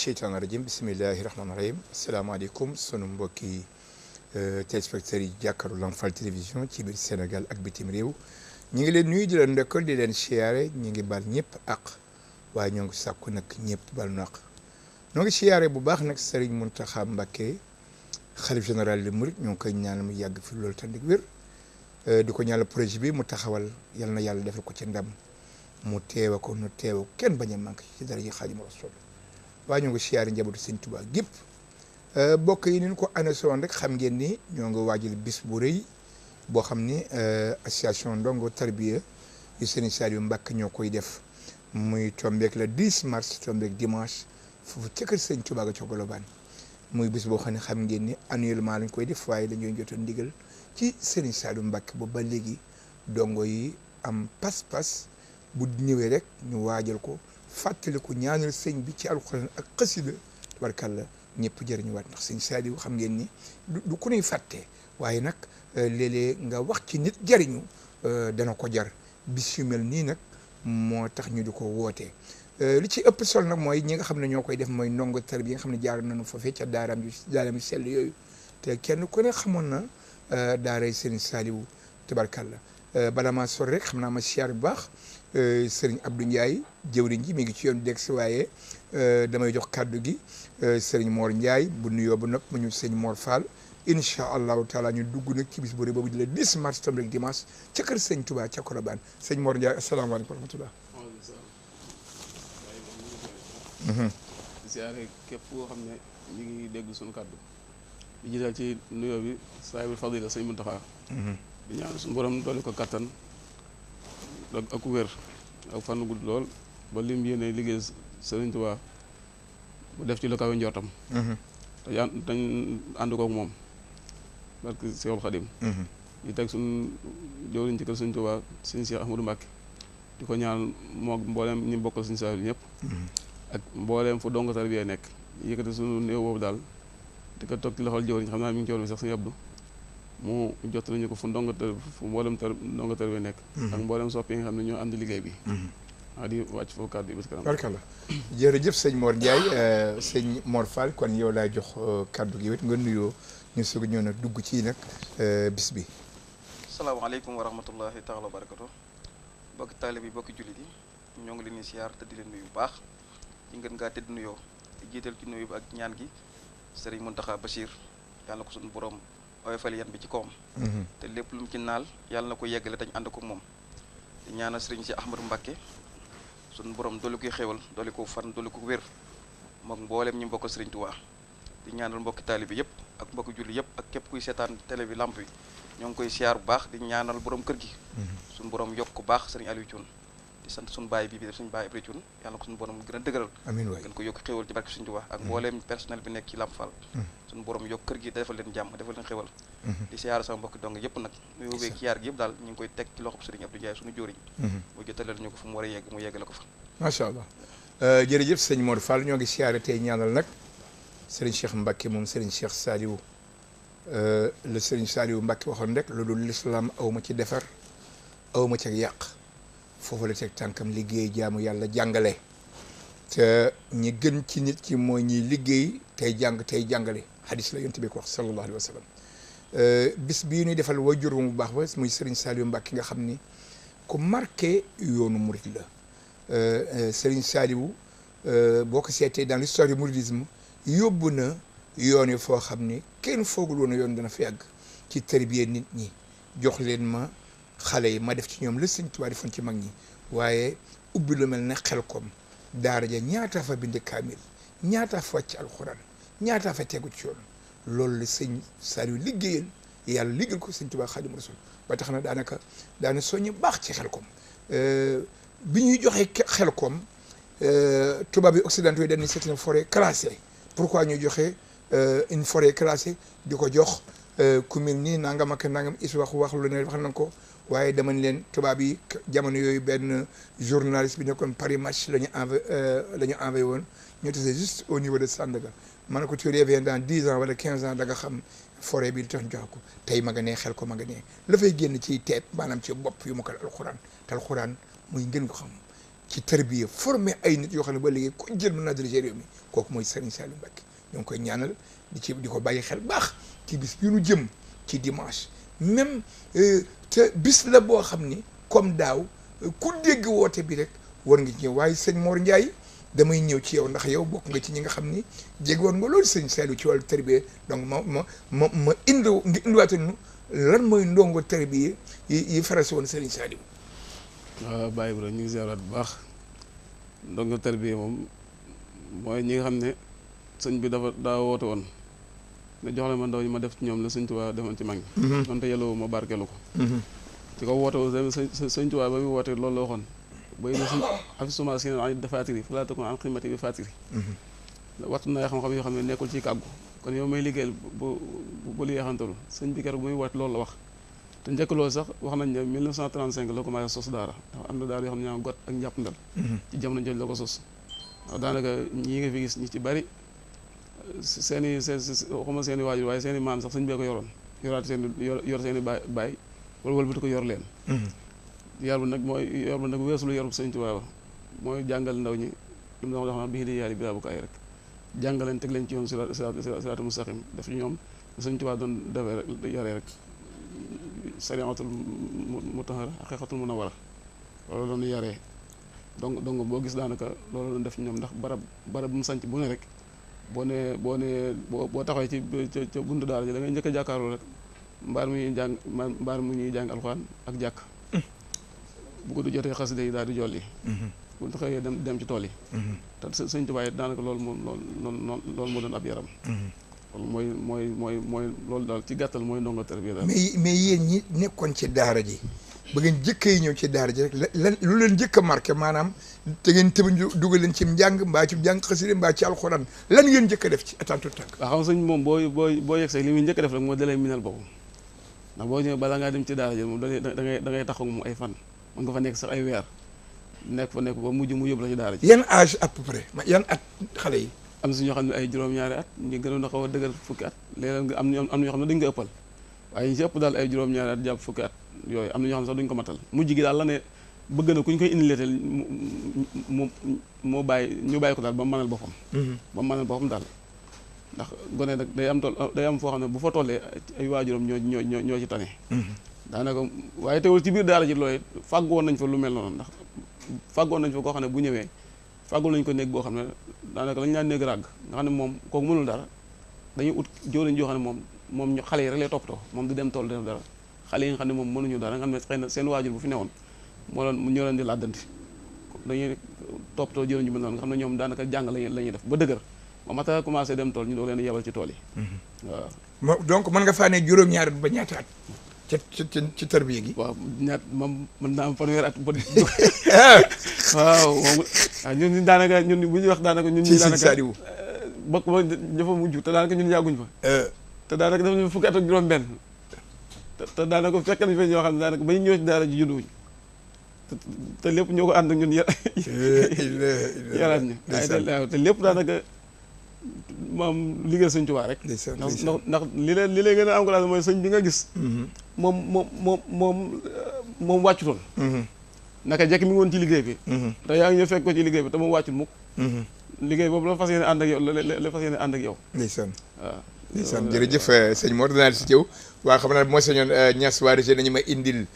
sheytaani rajim bisimillahi rahmaani rahim asalaamaaleykum sunu mbokki téléspectateurs yi jàkkaarloo Lamp Fall télévision ci biir Sénégal ak bitim réew ñu ngi leen nuyu di leen ndokkal di leen siyaare ñu ngi bal ñëpp ak waaye ñoo ngi sàkku nag ñëpp bal nu ak ñoo ngi siyaare bu baax nag Serigne Mountakha Mbacké xalif général de Mouride ñoo ngi koy ñaanal mu yàgg fi loolu tandik wér di ko ñaanal projet bi mu taxawal yal na yàlla defal ko ci ndam mu teewa ko nu teewa kenn bañ a manqué ci dara ji Xaadimu Rasuul waaye ñoo ngi siyaare njabootu Sëñ Tuubaa gépp bokk yi ni ñu ko annoncé woon rek xam ngeen ni ñoo ngi waajal bis bu rëy boo xam ni association ndongo tarbiya yu Serigne Saliou Mbacké ñoo koy def muy tombeek le 10 mars tombeek dimanche foofu ca kër Sëñ Tuubaa ga ca Colobane muy bis boo xam ne xam ngeen ni annuellement lañ koy def waaye dañuy jotoon ndigal ci Serigne Saliou Mbacké ba ba léegi dongo yi am pas-pas bu ñëwee rek ñu waajal ko fàttaliku ñaanal sëñ bi ci alxuraan ak xasida tabarkàlla ñëpp jëriñu waat ndax sëñ Saliou xam ngeen ni du ku ñuy fàtte waaye nag léeg-léeg nga wax ci nit jëriñu dana ko jar bis yu mel nii nag moo tax ñu di ko wootee li ci ëpp solo nag mooy ñi nga xam ne ñoo koy def mooy ndongo tar bi nga xam ne jaar nañu foofee ca daaraam yu sell yooyu te kenn ku ne xamoon na daaray sëñ Saliou tabarkàlla bala maa sor rek xam naa ma siyaar bu baax sëriñ Abdou Ndiaye jëwriñ ji mi ngi ci yoon dégg si waaye damay jox kàddu gi sëriñ Mor Ndiaye bu nuyoo ba nag mu ñu sëñ Mor Fall incha allahu taala ñu dugg nag ci bis bu rëy boobu di le 10 mars tam rek dimanche ca kër sëñ Touba ca Colobane sëñ Mor Ndiaye asalaamaaleykum wa rahmatullah. siyaare képp koo xam ne ñu ngi dégg suñu kàddu di jiital ci nuyoo bi saahibul fadila sëñ Mountakha di ñaan suñu borom doole ko kattan ak wér ak fan gudd lool ba lim yéene liggéey Sëriñ Tuubaa bu def ci lu kawe njortam te dañ ànd kook moom parce que Seexul Xadim ñu teg suñ jëwriñ ci kër Sëriñ Tuubaa Sëriñ Cheikh Ahmadou Mbacké di ko ñaan moo mbooleem ñi bokkal Sëriñ Saliou ñëpp ak mbooleem fu dongo tarbiya nekk yëkkati suñu néew boobu daal di ko toog ci loxol jëwriñ xam naa mi ngi ci woon bi sax Sëriñ Abdou mu jot nañu ko fu mboolem ndongo tarbiya nekk ak mboolem soppi yi nga xam ne ñoo ànd liggéey bi waa di wàcc foofu kàddu yi bis kanam barkalla jërëjëf sëñ Mor Ndiaye sëñ Mor Fall kon yow laay jox kàddu gi wet nga nuyoo ñu soog a ñëw nag dugg ci nag bis bi salaamaaleykum wa rahmatullahi taala wa barakatu bokki taalibe bi bokki jullit yi ñoo ngi leen di siyaar te di leen nuyu bu baax ci ngeen ngaa tëdd nuyoo di jiital ci nuyu bi ak ñaan gi Serigne Mountakha Bachir yàlla na ko suñu borom oyofal yan bi ci kawam te lépp lu mu ci naal yàlla na ko yeggale dañ ànd ko moom di ñaanal Serigne si Ahmadou Mbacké suñu borom dooli koy xéewal dooli ko fan dooli ko wér moom mbooleem ñu mbokk Serigne Touba di ñaanal mbokki taalibe bi yëpp ak mbokki julli yëpp ak képp kuy seetaan télé bi lamp bi ñoo ngi koy siyaar bu baax di ñaanal borom kër gi suñu borom yokk ko baax Serigne Aliou Thioune di sant suñu baay bi def suñu baay Ibrahima Thioune yàlla na ko suñu borom gën a dëgëral amiin waay gën ko yokk xéewal ci barke Serigne Touba ak mbooleem personnel bi nekk ci Lamp Fall suñu borom yokk kër gi defal leen jàmm defal leen xéewal di siyaar sama mbokki dong yëpp nag nuyoo beeg siyaar gi yëpp daal ñu ngi koy teg ci loxob Serigne Abdou Ndiaye suñu jóoriñ mu jotaleel ñu ko fu mu war a yegg mu yeggale ko fa macha allah jërëjëf sëñ Mor Fall ñoo ngi siyaare tey ñaanal nag Serigne Cheikh Mbacké moom Serigne Cheikh Saliou le Serigne Saliou Mbacké waxoon rek lu dul l'islam aw ma ci defar aw ma ci yàq foofu la teg tànkam liggéey jaamu yàlla jàngale te ñi gën ci nit ki mooy ñiy liggéey tey jàng tey jàngale hadis la yonent bi ko wax sallallahu alayhi wa sallam bis bii ñuy defal waajur bu baax ba muy Serigne Saliou Mbacké nga xam ni ku marqué yoonu murid la Serigne Saliou boo ko seetee dans l'histoire du mouridisme yóbbu na yoon yi foo xam ni kenn foogul woon yoon dana fi yàgg ci tarbiyee nit ñi jox leen ma xale yi ma def ci ñoom la Sëñ Tuubaa defoon ci mag ñi waaye ubbi lu mel ne Xelkom daara ja ñaataa fa bind kaamil ñaataa fa wàcc alxuraan ñaataa fa tegu ci yoon loolu la Sëñ Saliou liggéeyal yàlla liggéeyal ko Sëñ Tuubaa Xaadimu Rasuul ba tax na daana soññi baax ci Xelkom bi ñuy joxee Xelkom tubaab yi occidentaux yi dañ ne c'est une forêt classée pourquoi ñuy joxe une forêt classée di ko jox ku mel nii nangam ak nangam is wax lu ne wax nañ ko waaye dama leen tubaab yi jamono yooyu benn journaliste bi nekkoon Paris Match la ñu envoyé woon ñu tase juste au niveau de Sandaga ma ne ko tu reviens dans 10 ans wala 15 ans da nga xam forêt bi di tax ñu joxe ko tey ma nga nee xel ko ma nga nee la fay génn ci teet maanaam ci bopp yu ma ko alxuraan te alxuraan muy ngeen ko xam ci tarbiya formé ay nit yoo xam ne ba léegi ko jël mën naa diriger réew mi kooku mooy Serigne Saliou Mbacké ñoo ngi koy ñaanal di ko bàyyi xel baax ci bis bi nu jëm ci dimanche même te bis la boo xam ni comme daaw ku dégg woote bi rek war nga ñëw waaye sëñ Mor Ndiaye damay ñëw ci yow ndax yow bokk nga ci ñi nga xam ni jégoon nga loolu sëñ Saliou ci wàllu tarbiya donc ma indiwaate nu lan mooy ndongo tarbiya yi farasi woon Serigne Saliou. waaw Baye Ibrahima ñu ngi ziaraat bu baax ndongo tarbiya moom mooy ñi nga xam ne sëñ bi daa woote woon ne jox la ma ndaw ñi ma def ci ñoom la sëñ Tuubaa defoon ci mag ñi. donte yelloo ma barkeelu ko. ci ko woote wu sëñ Tuubaa ba muy woote loolu la waxoon. bay na si afisuma si an dafatiri fa laa takun an ximati bi fatiri wattu naa xam-xam yoo xam ne nekkul ci kàggu kon yow may liggéeyal bu lu yeexantalu sëñ bi keroog muy woote loolu la wax te njëkk loolu sax wax nañ ne 1935 la commencé sos daara dafa am na daara yoo xam ne ñaa got ak njàpp ndal ci jamono jooju la ko sos waaw daanaka ñii nga fi gis ñi ci bari waxuma seen i waajur waaye seen i maam sax sëñ bee ko yoroon yoraat yor seen i baay wala wëlbati ko yor leen yar bu nag weesu lu yarub sëñ Tuubaa mooy jàngal ndaw ñi lu mu doon wax bi di yaari bi bu kaay rek jàngal leen teg leen ci yoon siraatu mustaqim def ci ñoom sëñ Tuubaa doon defee rek yaree rek sariatul mutahhara haqiqatul munawwara loolu doon yaree donc boo gis daanaka loolu doon def ci ñoom ndax barab bu mu sanc bu ne rek boo taxawee ci ca buntu daara ji da ngay njëkk a jàkkaarloo rek mbaar mu ñuy jàng alxuraan ak jàkk bu ko du jotee xasida yi daal di jolli bu ñu xëyee dem ci tool yi te sëñ Tuubaa daanaka loolu moo doon ab yaram loolu mooy loolu daal ci gàttal mooy ndongo tarbiya daal mais yéen ñi nekkoon ci daara ji ba ngeen jëkkee ñëw ci daara ji rek lan lu leen jëkk a marqué maanaam te ngeen tëb dugal leen ci njàng mbaa ci njàng xasida mbaa ci alxuraan lan ngeen jëkk a def ci attentu tànk waaw xam nga sëñ moom boo yegg see li muy njëkk a def rek moo dalay minal boppam ndax boo ñëwee balaa ngaa dem ci daara ji moom da ngay taxaw moom ay fan mën nga fa nekk sax ay weer nekk ba mujj mu yóbbu la ci daara ji. yan âge à peu près yan at xale yi. am si ñoo xam ne ay juróom-ñaari at ñu gënoon a xaw a dëgër fukki at léeg-léeg nga am ñoo xam ne dañ ko ëppal waaye ñu si ëpp daal ay juróom-ñaari at jàpp fukki at yooyu am na ñoo xam ne sax duñ ko matal mujj gi daal la ne bëgg na ku ñu koy indileetal mu bàyyi ñu bàyyi ko daal ba mu mënal boppam. ba mu mënal boppam daal ndax gone nag day am foo xam ne bu fa tollee ay waajuram ñoo ci tane. daanaka waaye teewul ci biir daara ji loolu fàggoon nañ fa lu mel noonu ndax fàggoon nañ fa koo xam ne bu ñëwee fàggul nañ ko néeg boo xam ne daanaka lañu naan néeg ràgg nga xam ne moom kooku mënul dara dañuy ut jóolañ joo xam ne moom xale yi rek lay toppatoo moom du dem tool def dara xale yi nga xam ne moom mënuñu dara nga xam ne xëy na seen waajur bu fi newoon ñoo leen di làddanti dañuy toppatoo jóolañ ju mel noonu nga xam ne ñoom daanaka jàng la ñuy def ba dëgër ba mata commencé dem tool ñu doo leen yebal ci tool yi waaw donc mën nga faa ne juróom-ñaari ba ñaata at ci tarbiya gi. waaw moom mën naa am fanweeri at ba. waaw ñun daanaka ñun bu ñuy wax daanaka. ñun ñii daanaka Saliou. bokk ba dafa mujj te daanaka ñun yàgguñ fa. te daanaka dafa ñu fukki at ak juróom-benn. te daanaka fekk nañ fa ñoo xam ne daanaka ba ñu ñëw ci daara ji judduwuñ te lépp ñoo ko ànd ak ñun yaraat ñu. waaye te lépp daanaka. moom liggéey sëñ Tuubaa rek ndax li lay gën a encouragé mooy sëñ bi nga gis moom wàccutoon naka jekk mi ngi woon ci liggéey bi te yaa ngi ñëw fekk ko ci liggéey bi te moom wàccut mukk liggéey boobu la fas yéene ànd ak yow la fas yéene ànd ak yow ndeysaan waaw ndeysaan jërëjëf sëñ Mor danaa si jëw waa xam naa moo sañoon ñas waa région nañu ma indil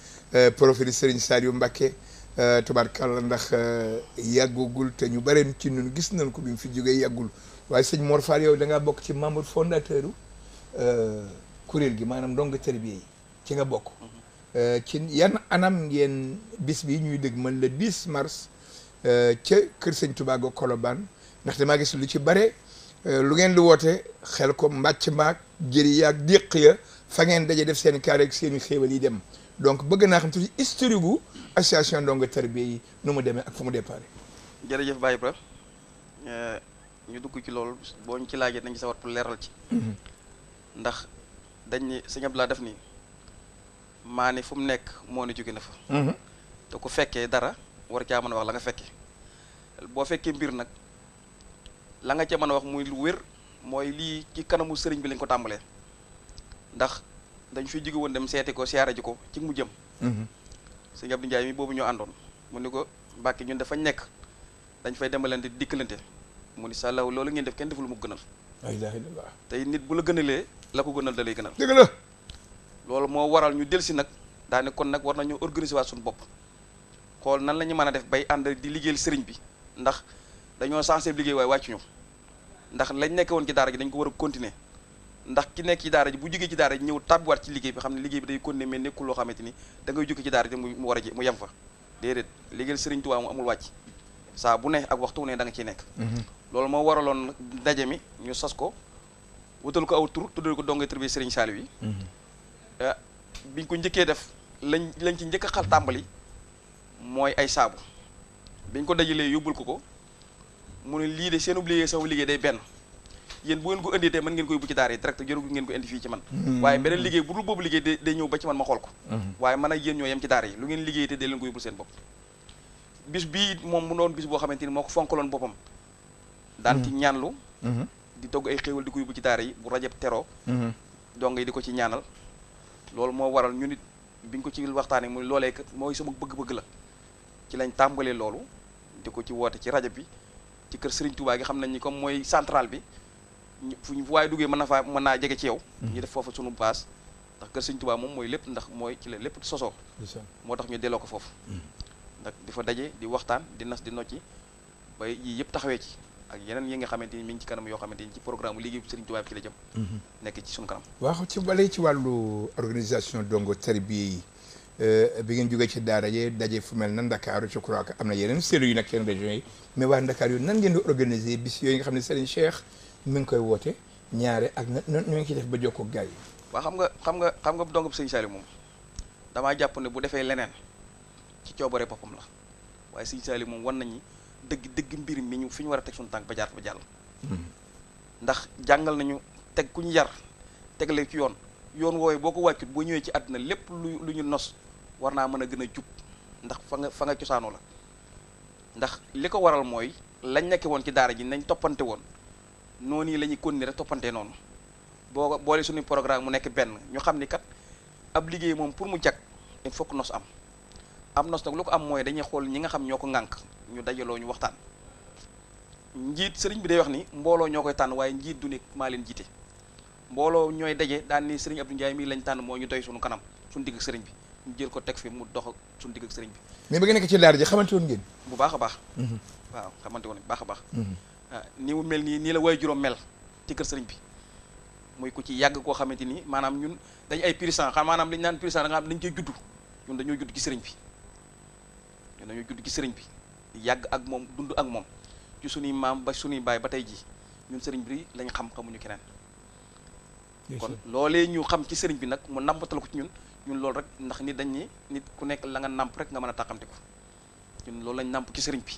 profil Serigne Saliou Mbacké tubaarkàlla ndax yàggugul te ñu bare ci ñun gis nañ ko bi mu fi jógee yàggul waaye sëñ Mor Fall yow da ngaa bokk ci membre fondateur kuréel gi maanaam ndongo tarbiya yi ci nga bokk ci yan anam ngeen bis bi ñuy dëgg man le 10 mars ca kër sëñ Touba ga Colobane ndax damaa gis lu ci bare lu ngeen di woote xel ko mbàcc maag jëri yaag déq ya fa ngeen daje def seen kaar ak seen i xéewal yi dem donc bëgg naa xam tuuti historique gu association ndongo tarbiya yi nu mu demee ak fu mu déparé. jërëjëf Baye Ibra ñu dugg ci loolu boo ñu ci laajee nañ ci sawar pour leeral ci ndax dañ ni sëñ Abdoulaye def ni maa ni fu mu nekk moo ni jóge na fa te ku fekkee dara war caa mën a wax la nga fekkee boo fekkee mbir nag la nga ca mën a wax muy lu wér mooy lii ci kanamu sëriñ bi lañ ko tàmbalee ndax dañ fiy jóge woon dem seeti ko siyaare ji ko ci mu jëm sëñ Abdou Ndiaye mi boobu ñoo àndoon mu ni ko Mbàkke ñun dafañ nekk dañ fay demalante dikkalante mu ni sàllaw loolu ngeen def kenn deful mu gënal la ilaha illallah tey nit bu la gënalee la ko gënal da lay gënal dëgg la loolu moo waral ñu delsi nag daane kon nag war nañu organiser waat suñu bopp xool nan la ñu mën a def bay ànd di liggéeyal sëriñ bi ndax dañoo censé liggéey waaye wàccuñu ndax lañ nekk woon ci daara ji dañ ko war a continuer ndax ki nekk ci daara ji bu jógee ci daara ji ñëw tàbbiwaat ci liggéey bi xam ne liggéey bi day continuer mais nekkul loo xamante ni da ngay jóge ci daara ji mu war a mu yem fa déedéet liggéeyal sëriñ Tuubaa mu amul wàcc saa bu ne ak waxtu ne da nga ciy nekk loolu moo waraloon ndaje mi ñu sas ko wutal ko aw tur tuddal ko donge tërbi sëriñ Saliou yi biñ ko njëkkee def lañ ci njëkk a xal tàmbali mooy ay saabu biñ ko dajalee yóbbul ko mu ne lii de seen liggéey sama liggéey day benn yéen bu ngeen ko indi tey mën ngeen ko yóbbu ci daara yi direct jëru ngeen ko indi fii ci man waaye beneen liggéey bu dul boobu liggéey day ñëw ba ci man ma xool ko waaye man ak yéen ñoo yem ci daara yi lu ngeen liggéey te dee leen ko yóbbul seen bopp bis bii moom mu doon bis boo xamante ni moo ko fonkaloon boppam daan ci ñaanlu di togg ay xéewal di ko yóbbu ci daara yi bu rajab teroo dong yi di ko ci ñaanal loolu moo waral ñu nit biñ ko ci waxtaanee muy loolee kat mooy sama bëgg-bëgg la ci lañ tàmbalee loolu di ko ci woote ci rajo bi ci kër Serigne Touba gi xam nañ ni comme mooy central bi fu waaye duggee mën naa jege ci yow ñu def foofu sunu base ndax kër Serigne Touba moom mooy lépp ndax mooy ci la lépp sosoo moo tax ñu delloo ko foofu ndax di fa daje di waxtaan di nas di nocci ba yii yëpp taxawee ci ak yeneen yi nga xamante ni mi ngi ci kanam yoo xamante ni ci programme liggéey Serigne Touba bi ci la jëm nekk ci sunu kanam waaw ci balee ci wàllu organisation dongo tarbiya yi bi ngeen jógee ci daara yi daje fu mel na Ndakaaru je crois que am na yeneen cellules yu nekk yeneen régions yi mais waa Ndakaar yooyu nan ngeen di organiser bis yooyu nga xam ne Serigne Cheikh mi ngi koy woote ñaare ak na ñu ngi ciy def ba jokkoo ak gars yi waaw xam nga dongab Serigne Saliou moom damaa jàpp ne bu defee leneen ci coobare boppam la waaye Serigne Saliou moom wan nañu dëgg mbir mi ñu fi ñu war a teg suñu tànk ba jàll ndax jàngal nañu teg ku ñu yar tegle ci yoon woowee boo ko wàccut boo ñëwee ci àdduna lépp lu ñu nos war naa mën a gën a jub ndax fa nga cosaanoo la ndax li ko waral mooy lañ nekke woon ci daara ji nañ toppante woon noonu la ñuy continuer rek toppantee noonu boo boole suñu programme mu nekk benn ñu xam ni kat ab liggéey moom pour mu jag il faut que nos am nos nag lu ko am mooy dañuy xool ñi nga xam ñoo ko ŋànk ñu dajaloo ñu waxtaan njiit sëriñ bi day wax ni mbooloo ñoo koy tànn waaye njiit du ne maa leen jiite mbooloo ñooy daje daan ni sëriñ Abdou Ndiaye mii lañ tànn moo ñu doy suñu kanam suñu digg ak sëriñ bi ñu jël ko teg fi mu dox ak suñu digg ak sëriñ bi mais ba nga nekk ci daara ji xamante woon ngeen bu baax a baax waaw xamante woon baax a baax ni mu mel nii la waay juróom mel ci kër sëriñ bi muy ku ci yàgg koo xamante ni maanaam ñun dañu ay purisan xam maanaam liñu naan purisan da nga xam dañu koy juddu ñun dañoo judd ci sëriñ bi yàgg ak moom dund ak moom ci suñuy maam ba suñuy baay ba tey ji ñun sëriñ bi lañ xamuñu keneen kon loolee ñu xam ci sëriñ bi nag mu nampatal ko ci ñun loolu rek ndax nit dañ ni nit ku nekk la nga namp rek nga mën a tàqamte ko ñun loolu lañ namp ci sëriñ bi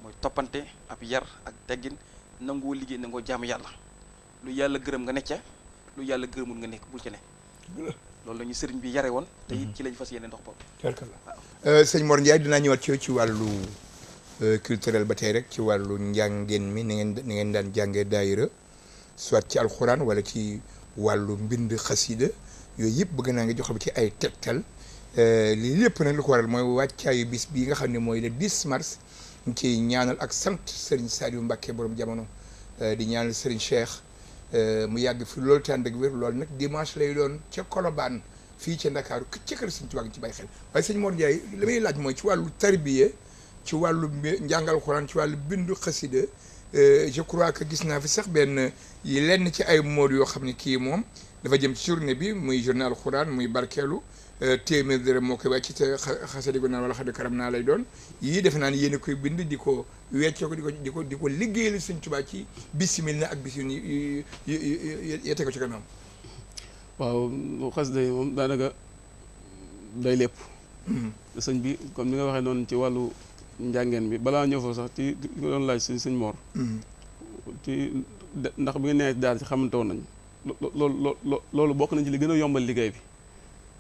mooy toppante ab yar ak teggin nangoo liggéey nangoo jaamu yàlla lu yàlla gërëm nga necca lu yàlla gërëmul nga nekk bul ci ne loolu la ñu sëriñ bi yare woon te it ci lañ fas yéene ndox boobu sëñ Mor Ndiaye dinaa ñëwaat ci wàllu culturel ba tey rek ci wàllu njàngeen mi ni ngeen daan jàngee daayira soit ci alxuraan wala ci wàllu mbind xasida yooyu yëpp bëgg naa nga jox ci ay tegtal lii lépp nag lu ko waral mooy wàccaayu bis bii nga xam ne mooy le 10 mars ñu ciy ñaanal ak sant Serigne Saliou Mbacké borom jamono di ñaanal Serigne Cheikh mu yàgg fi loolu tànn ak wér loolu nag dimanche lay doon ca Colobane fii ca Ndakaaru ca kër Serigne Touba ci bàyyi xel waaye sëñ Mor Ndiaye li may laaj mooy ci wàllu tarbiya ci wàllu njàngal Alxuraan ci wàllu bindu xasida je crois que gis naa fi sax benn lenn ci ay mood yoo xam ne kii moom dafa jëm ci journée bi muy journée Alxuraan muy barkeelu téeméer dërëm moo koy wàcc te xasida gu naan wala xad karam naa lay doon yii defe naa ne yéen a koy bind di ko weccee ko di ko liggéeyal Sëñ Tuubaa ci bisimil na ak bis yu yete ko ci kanam. waaw xasida yi moom daanaka day lépp. sëñ bi comme ni nga waxee noonu ci wàllu njàngeen bi balaa ñëw fa sax ci nga doon laaj sëñ Mor. ci ndax bi nga nee daal ci xamante woon nañ loolu bokk nañ ci li gën a yombal liggéey bi.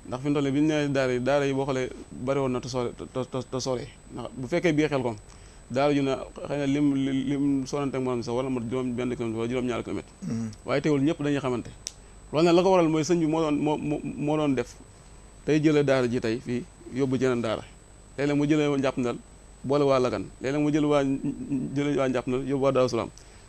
ndax fi mu toll nii bi ñu nee daara yi boo xoolee bari woon na te sore ndax bu fekkee bii xel kom daara ju na xëy na lim sorante ak moom sax wala ma juróom benn kilomètre wala juróom-ñaari kilomètre waaye teewul ñëpp dañuy xamante loolu nag la ko waral mooy sëñ bi moo doon def tey jëlee daara ji tey fii yóbbu jeneen daara léeg-léeg mu jëlee njàpp ndal boole waa Lagan léeg-léeg mu jël waa njàpp na yóbbu waa Daaru Salaam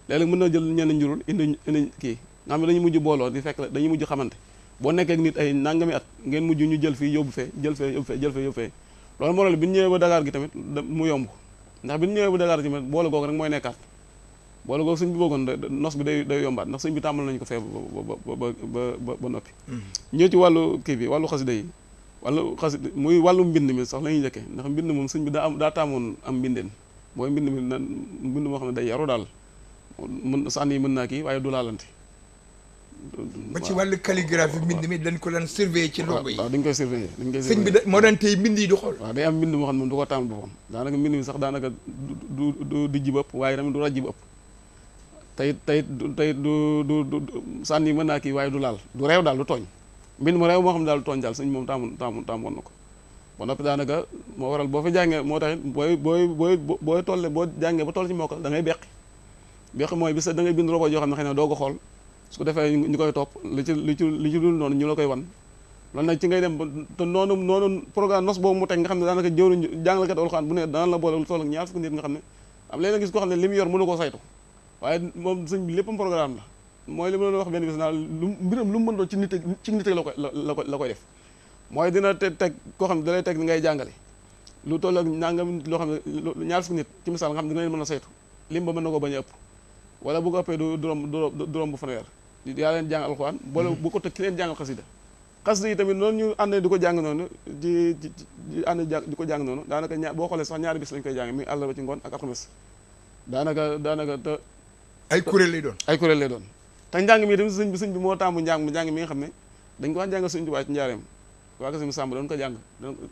léeg-léeg mën na jël ñenn njurul indi kii nga xam ne dañuy mujj booloo di fekk dañuy mujj xamante boo nekkee ak nit ay nangami at ngeen mujj ñu jël fii yóbbu fee jël fee yóbbu fee loolu moo tax bi ñu ñëwee ba Dakar gi tamit mu yomb ndax bi ñu ñëwee ba Dakar gi tamit boole googu rek mooy nekkaat boole googu sëñ bi bëggoon nos bi day yombaat ndax sëñ bi tàmmal nañu ko fee ba noppi ñëw ci wàllu kii bi wàllu xasida yi muy wàllu mbind mi sax la ñuy njëkkee ndax mbind moom sëñ bi daa taamoon am mbindeen mooy mbind mi mbind moo xam ne day yaru daal sànni yi mën naa kii waaye du laalante ba ci wàllu calligraphie mbind mi dañ ko daan surveiller ci logo yi. waaw dañ koy surveiller sëñ bi moo daan tey mbind yi du xool. waaw day am mbind moo xam ne moom du ko tàmm boppam daanaka mbind mi sax daanaka du dijji ba ëpp waaye tamit du rajji ba ëpp tey du sànni mën naa kii waaye du laal du réew daal du tooñ mbind mu réew moo xam ne daal du tooñ daal sëñ moom tàmmoon na ko ba noppi daanaka moo waral boo fi jàngee moo taxit booy tolle boo jàngee ba toll ci mokkal da ngay beqi mooy bis da ngay bind robo yoo xam ne xëy na doo ko xool su ko defee ñu koy topp li ci dul noonu ñu la koy wan loolu nag ci ngay dem ba te noonu programme nos boobu mu teg nga xam ne daanaka jëwriñ jàngalekat alxuraan bu ne dana la boole lu toll ak ñaar fukki nit nga xam ne am léeg-léeg gis koo xam ne li mu yor mënu koo saytu waaye moom sëñ bi léppam programme la mooy li ma doon wax benn bis naa mbiram lu mu mën doon ci nit la koy def mooy dina teg koo xam ne da lay teg ni ngay jàngale lu toll ak nangam loo xam ne ñaar fukki nit ci misaal nga xam ne dina leen mën a saytu lim ba mën na ko bañ a ëpp wala bu ko ëppee du romb bu fanweer yaa leen jàng alxuraan boole bu ko teg ki leen jàngal xasida yi tamit noonu ñu ànd di ko jàng noonu di ko jàng noonu daanaka boo xoolee sax ñaari bis lañ koy jàng mi àllarba ci ngoon ak alxames daanaka te ay kuréel lay doon te njàng mi tamit sëñ bi moo tàmbu njàng mi nga xam ne dañ ko daan jàng sëñ Tuubaa ci njaareem waa ko sëñ Sàmb doon ko jàng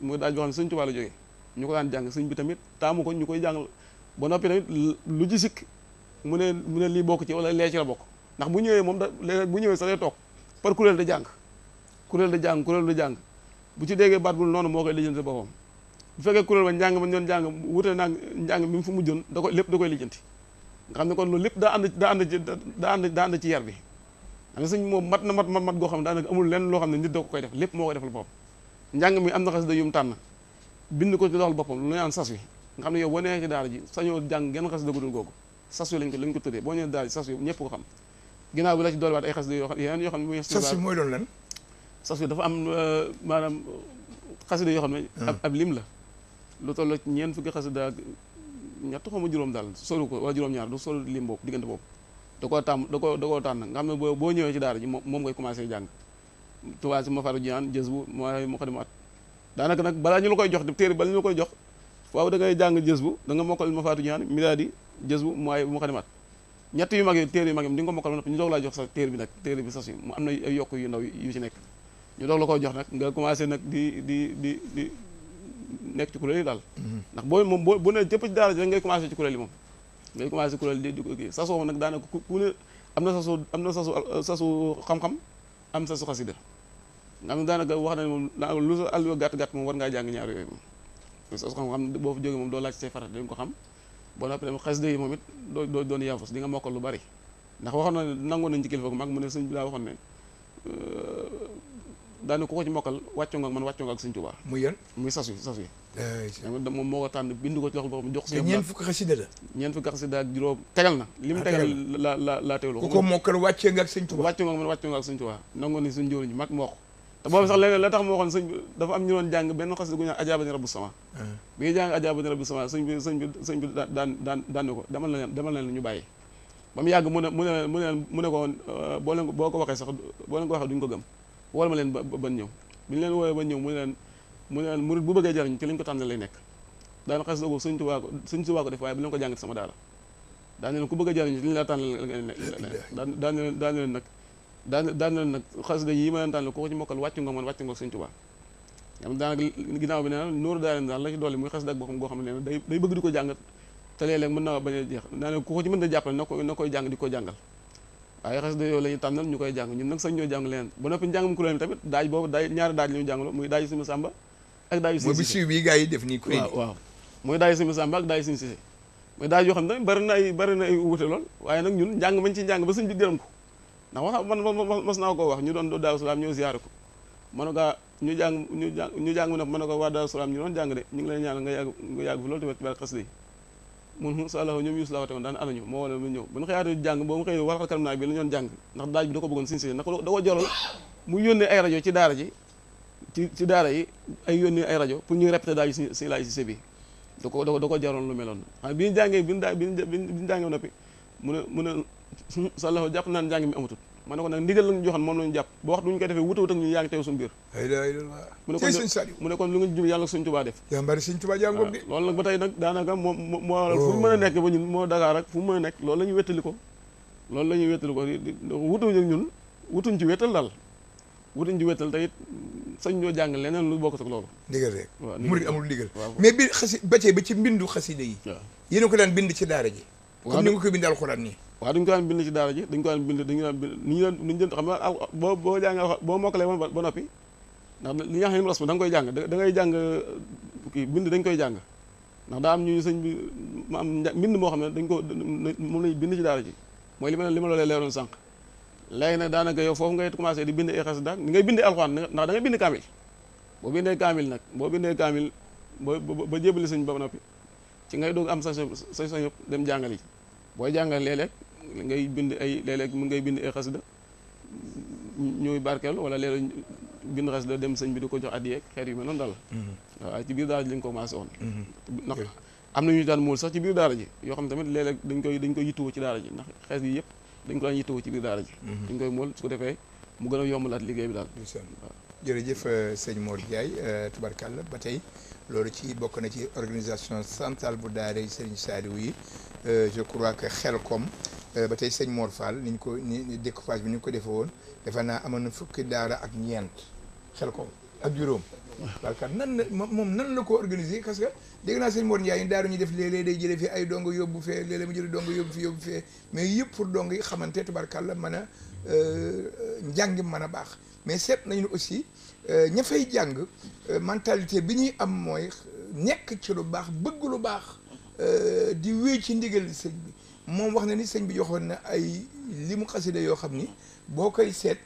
muy daaj boo xam ne sëñ Tuubaa la jógee ñu ko daan jàng sëñ bi tamit taamu ko ñu koy jàng ba noppi tamit lu ci sikk mu ne lii bokk ci wala lee ci la bokk ndax bu ñëwee moom léeg bu ñëwee sax day toog par kuréel da jàng bu ci déggee baat bu noonu moo koy lijjanti boppam bu fekkee kuréel ba njàng ma doon jàng wute naag njàng mi mu fu mujjoon da koy lijjanti nga xam ne kon loolu lépp daa ànd ci yar bi xam ne sëñ moom mat goo xam ne daanaka amul lenn loo xam ne nit da ko koy def lépp moo koy defal boppam njàng mi am na xasida yu mu tànn bind ko ci loxol boppam lu ñu naan sas wi nga xam ne yow boo neexee ci daara ji sañoo jàng genn xasida gu dul googu sas wi lañ ko tuddee boo ñëwee daara ji sas wi ñëpp ko xam ginnaaw bi la ci dolliwaat ay xasida yoo xam yeneen yoo xam ne sas wi mooy doon lan sas wi dafa am maanaam xasida yoo xam ne ab lim la lu toll ci ñeent fukki xasida ak ñett xaw ma juróom daal solu ko wala juróom-ñaar du solu lim boobu diggante boobu da koo tànn nga xam ne boo ñëwee ci daara ji moom ngay commencé jàng tubaab si ma faru jaan jës bu mooy mu xadimaat daanaka nag balaa ñu la koy jox téere bala ñu la koy jox waaw da ngay jàng jës bu da nga mokkal ma faatu jaan milaadi jës bu mooy mu xadimaat ñett yu mag yi téere yu mag yi di nga ko mokkal ba noppi ñu doog laa jox sa téere bi nag téere bi sas yi mu am na ay yokk yu ndaw yu ci nekk ñu doog la koy jox nag nga commencé nag di nekk ci kuréel yi daal ndax boo ne jëpp ci daara ji rek ngay commencé ci kuréel yi moom ngay commencé kuréel di kii sasoo nag daanaka ku ne am na sasu xam-xam am sasu xasida nga xam ne daanaka wax na moom lu sa àll gàtt moom war ngaa jàng ñaar yooyu moom sasu xam-xam boo fa jógee moom doo laaj say farat dañ ko xam boo noppi dem xasida yi moom it doo doon yaafus di nga mokkal lu bari ndax waxoon na ne nangoon nañ ci kilifa gu mag mu ne sëñ bi daa waxoon ne daane ku ko ci mokkal wàccoo nga ak man wàccoo nga ak sëñ Tuubaa muy sas wi moom moo ko tànn bind ko ci loxo boppam jox ko ñeent fukki xasida ak juróom tegal na li mu tegal la teewlu ku ko mokkal wàccee nga ak sëñ Tuubaa wàccoo nga ak man wàccoo nga ak sëñ Tuubaa nangoon ni suñ jëwriñ ji mag moo ko te boobu sax léeg-léeg la tax moo waxoon sëñ bi dafa am ñu doon jàng benn xasida gu ñu ajaabani rabbu sama bi nga jàng ajaabani rabbu sama sëñ bi daan ko demal na leen ñu bàyyi ba mu yàgg mu ne ko woon boo ko waxee sax boo leen ko waxee duñu ko gëm wol ma leen ban ñëw bi ñu leen woowee ba ñëw mu ne leen murid bu bëggee jariñ ci lañ ko tànn lay nekk daana xasida googu sëñ Tuubaa ko def waaye bu leen ko jàngati sama daara daan leen ku bëgg a jariñ ci li ñu la tànn daan leen nag xasida yi ma leen tànn ku ko ci mokkal wàccu nga man wàccu nga sëñ Tuubaa am daanaka ginnaaw bi nee na nóoru daa leen daal la ci dolli muy xasida ak boppam goo xam ne nee na day bëgg di ko jàng te léeg-léeg mën na bañ a jeex naa ne ku ko ci mën a jàppale na koy jàng di ko jàngal waaye xasida yooyu la ñuy tànnal ñu koy jàng ñun nag sañ ñoo jàng leneen ba noppi njàngum kuréel tamit daaj boobu ñaari daaj la ñu jàngaloo muy daaju Sëñ Sàmba ak daaju Sëñ Sise mooy bi gars yi def nii kuréel waaw muy daaju Sëñ Sàmba ak daaju Sëñ Sise muy daaj yoo xam ne bari na ay wute lool waaye nag ñun njàng mañ ci njàng ba sëñ bi gërëm ko ndax wax man mas naa ko wax ñu doon daaw salaam ñëw ziyaare ko ma ne ko ñu jàng mu ne ma ne ko waa Daaru Salaam ñu doon jàng de ñu ngi lay ñaan nga yàgg fi loolu tamit ci barke xasida yi mun sa àlla ñoom yus la wate woon daan anañu moo wala mu ñëw bu ñu xëyaatee jàng boo mu xëy warxal kanam naa bi la ñoon jàng ndax daaj bi da ko bëggoon sin si ndax da ko joral mu yónnee ay rajo ci daara ji ci daara yi ay yónnee ay rajo pour ñuy répété daaj bi si laay si bi da ko jaroon lu meloon xam bi ñu jàngee bi ñu jàngee noppi mu ne sa àlla jàpp naan njàng mi amatut ma ne ko nag ndigal lañu joxoon moom lañu jàpp ba wax duñu koy defee wuta ak ñu yaa ngi teew suñu biir mu ne kon lu nga jub yàlla Sëñ Tuubaa def jàmbaari Sëñ Tuubaa jàngoog de loolu nag ba tey nag daanaka moo waral fu mu mën a nekk ba ñun moo Dakar ak fu mu mën a nekk loolu la ñuy wéttali ko wutuñ ak ñun wutuñ ci wéttal daal wutuñ ci wéttal te it sañ ñoo jàng leneen lu bokk ak loolu ndigal rek waaw murid amul ndigal mais bi ba ci mbindu xasida yi yéen a ko daan bind ci daara ji comme ni nga ko bind alxuraan nii waaw dañu ko daan bind ci daara ji dañu ko daan bind ni ñu doon xam nga boo jàngee boo mokkalee ba noppi ndax li nga xam ne rasmu da nga koy jàng da ngay jàng kii bind dañ koy jàng ndax daa am ñu sëñ bi ma am mbind moo xam ne dañ ko moom lañ bind ci daara ji mooy li ma loolee leeroon sànq léegi nag daanaka yow foofu ngay commencé di bind ay xasida ni ngay bindee alxuraan ndax da ngay bind kaamil boo bindee kaamil ba jébali sëñ ba noppi ci ngay doog am sa yëpp dem jàngali booy jàngal léeg-léeg ngay bind léeg-léeg mu ngay bind ay xasida ñuy barkeel wala léeg-léeg bind xasida dem sëñ bi di ko jox addiyeeg xeet yu mel noonu daal waaw ci biir daara ji lañ ko commencé woon ndax am na ñu daan muul sax ci biir daara ji yoo xam tamit léeg-léeg dañ koy yittewoo ci daara ji ndax xeet yi yëpp dañ ko daan yittewoo ci biir daara ji dañ koy muul su ko defee mu gën a yombalaat liggéey bi daal waaw jërëjëf sëñ Mor Ndiaye tubarkàlla ba tey loolu ci bokk na ci organisation centrale bu daara Serigne Saliou yi je crois que Xelkom ba tey sëñ Mor Fall ni découpage bi ni ñu ko defee woon defe naa amoon na fukki daara ak ñeent Xelkom ak juróom barkat moom nan la ko organiser parce que dégg naa sëñ Mor Ndiaye daaru ñu def léeg-léeg day jëlee fi ay dongo yóbbu fee léeg-léeg mu jëlee dongo yóbbu fee mais yëpp pour dongo yi xamante tubarkàlla mën a njàng mën a baax mais seet nañu aussi ña fay jàng mentalité bi ñuy am mooy nekk ci lu baax bëgg lu baax di wéy ci ndigal sëñ bi moom wax na ni sëñ bi joxoon na ay li mu xasida yoo xam ni boo koy seet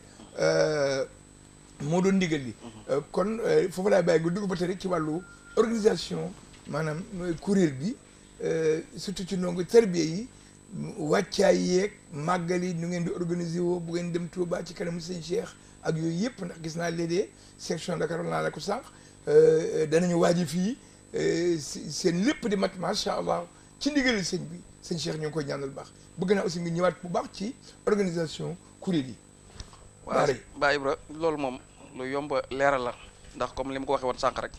moo doon ndigal li kon foofu laay bàyyi nga dugg ba tey rek ci wàllu organisation maanaam kuréel bi surtout ci ndongo tarbiya yi wàccaay yeeg màggal yi nu ngeen di organiser woo bu ngeen dem Touba ci kanamu sëñ Cheikh ak yooyu yëpp ndax gis naa léeg-léeg section Dakar naa la ko sànq danañu waaji fii seen lépp di mat macha allah ci ndigal sëñ bi sëñ Cheikh ñu ngi koy ñaanal baax bëgg naa aussi nga ñëwaat bu baax ci organisation kuréel yi. waaw Ba Ibra loolu moom lu yomb leeral la ndax comme li ma ko waxee woon sànq rek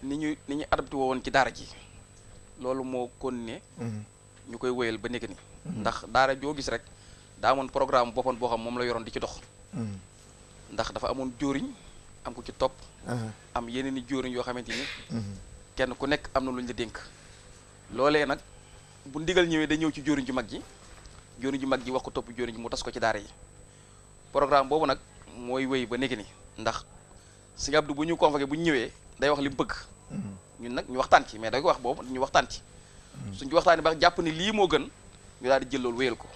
ni ñu adapté woon ci daara ji loolu moo continué. ñu koy wéyal ba nekk ni ndax daara joo gis rek daa amoon programme boppam boo xam moom la yoroon di ci dox. ndax dafa amoon jóoriñ am ko ci topp. am yeneen i jóoriñ yoo xamante ni. kenn ku nekk am na lu ñu la dénk. loolee nag bu ndigal ñëwee da ñëw ci jóoriñ ju mag ji wax ko topp jóoriñ ji mu tas ko ci daara yi programme boobu nag mooy wéy ba nekk ni ndax Sëñ Abdou bu ñu convoqué bu ñu ñëwee day wax li mu bëgg. ñun nag ñu waxtaan ci mais da ko wax boobu ñu waxtaan ci. suñ ci waxtaanee ba jàpp ni lii moo gën ñu daal di jël loolu wéyal ko.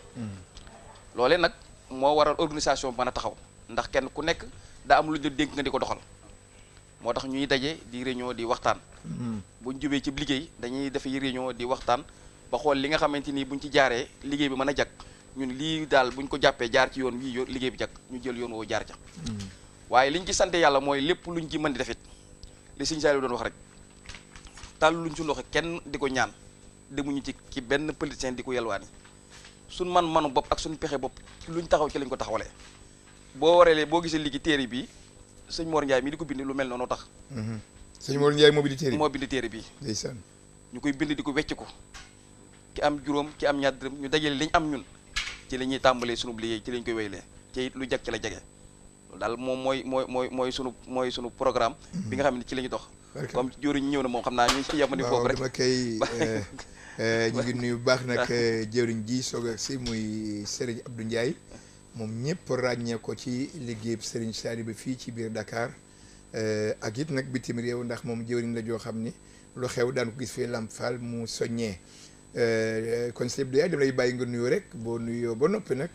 loolee nag moo waral organisation mën a taxaw ndax kenn ku nekk daa am lu ñu dénk nga di ko doxal moo tax ñuy daje di réunion di waxtaan. buñ jubee ci liggéey dañuy def réunion di waxtaan ba xool li nga xamante ni buñ ci jaaree liggéey bi mën a jag ñun lii daal buñ ko jàppee jaar ci yoon wii liggéey bi jag ñu jël yoon woo jaar ca. waaye liñ ci sante yàlla mooy lépp luñ ci mën di defit li Sëñ Saliou doon wax rek tàll luñ ci loxo kenn di ko ñaan. demuñu ci benn politicien di ko yalwaani suñ manu bopp ak suñ pexe bopp luñ taxaw ci lañ ko taxawalee boo gisee ligi téere bi sëñ Mor Ndiaye mi di ko bind lu mel noonu tax. sëñ Mor Ndiaye moo bind téere bi ndeysaan ñu koy bind di ko wecc ko ki am juróom ki am ñaar dërëm ñu dajale liñ am ñun ci la ñuy tàmbalee sunu liggéey ci lañ koy wéylee ci it lu jag ci la jege loolu daal moom mooy sunu programme. bi nga xam ne ci la ñu dox. comme jëwriñ ñëw na moom xam naa ñu ci yemandi foofu rek dama koy ñu ngi nuyu bu baax nag jëwriñ ji soog ak si muy Serigne Abdou Ndiaye moom ñëpp ràññee ko ci liggéey Serigne Saliou bi fii ci biir Dakar ak it nag bitim réew ndax moom jëwriñ la joo xam ni lu xew daan ko gis fii Lamp Fall mu soññee kon sëñ Abdou Ndiaye dama lay bàyyi nga nuyoo rek boo nuyoo ba noppi nag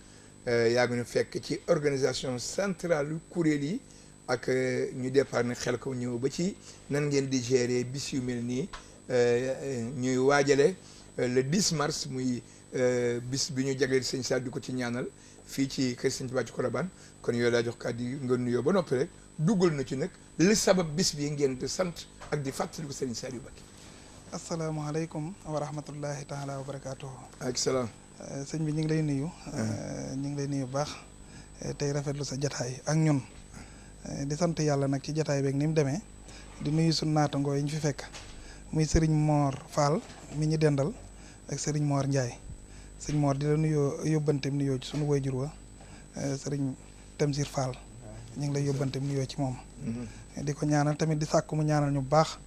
yaa ngi ñu fekk ci organisation centrale kuréel yi ak ñu départ nag xel ko ñëw ba ci nan ngeen di gérer bis yu mel nii ñuy waajale le 10 mars muy bis bi ñu jagleel sëñ Saaliw di ko ci ñaanal fii ci kër sëñ Tuubaa ci Colobane kon yooyu laa jox kàddu yi nga nuyoo ba noppi rek duggal na ci nag li sabab bis bi ngeen di sant ak di fàttaliku sëñ Saaliw Mbacké. asalaamaaleykum wa rahmatullahi taala wa barakaatuhu. ak salaam. sëñ bi ñu ngi lay nuyu. ñu ngi lay nuyu bu baax tey rafetlu sa jataay ak ñun di sant yàlla nag ci jataay beeg ni mu demee di nuyu suñu naatangoo yi ñu fi fekk muy Serigne Mor Fall mi ñu dendal ak Serigne Mor Ndiaye sëñ Mor di la nuyoo yóbbanteem nuyoo ci suñu wayjur wa Serigne Tamsir Fall ñu ngi lay yóbbanteem nuyoo ci moom. di ko ñaanal tamit di sàkku mu ñaanal ñu bu baax.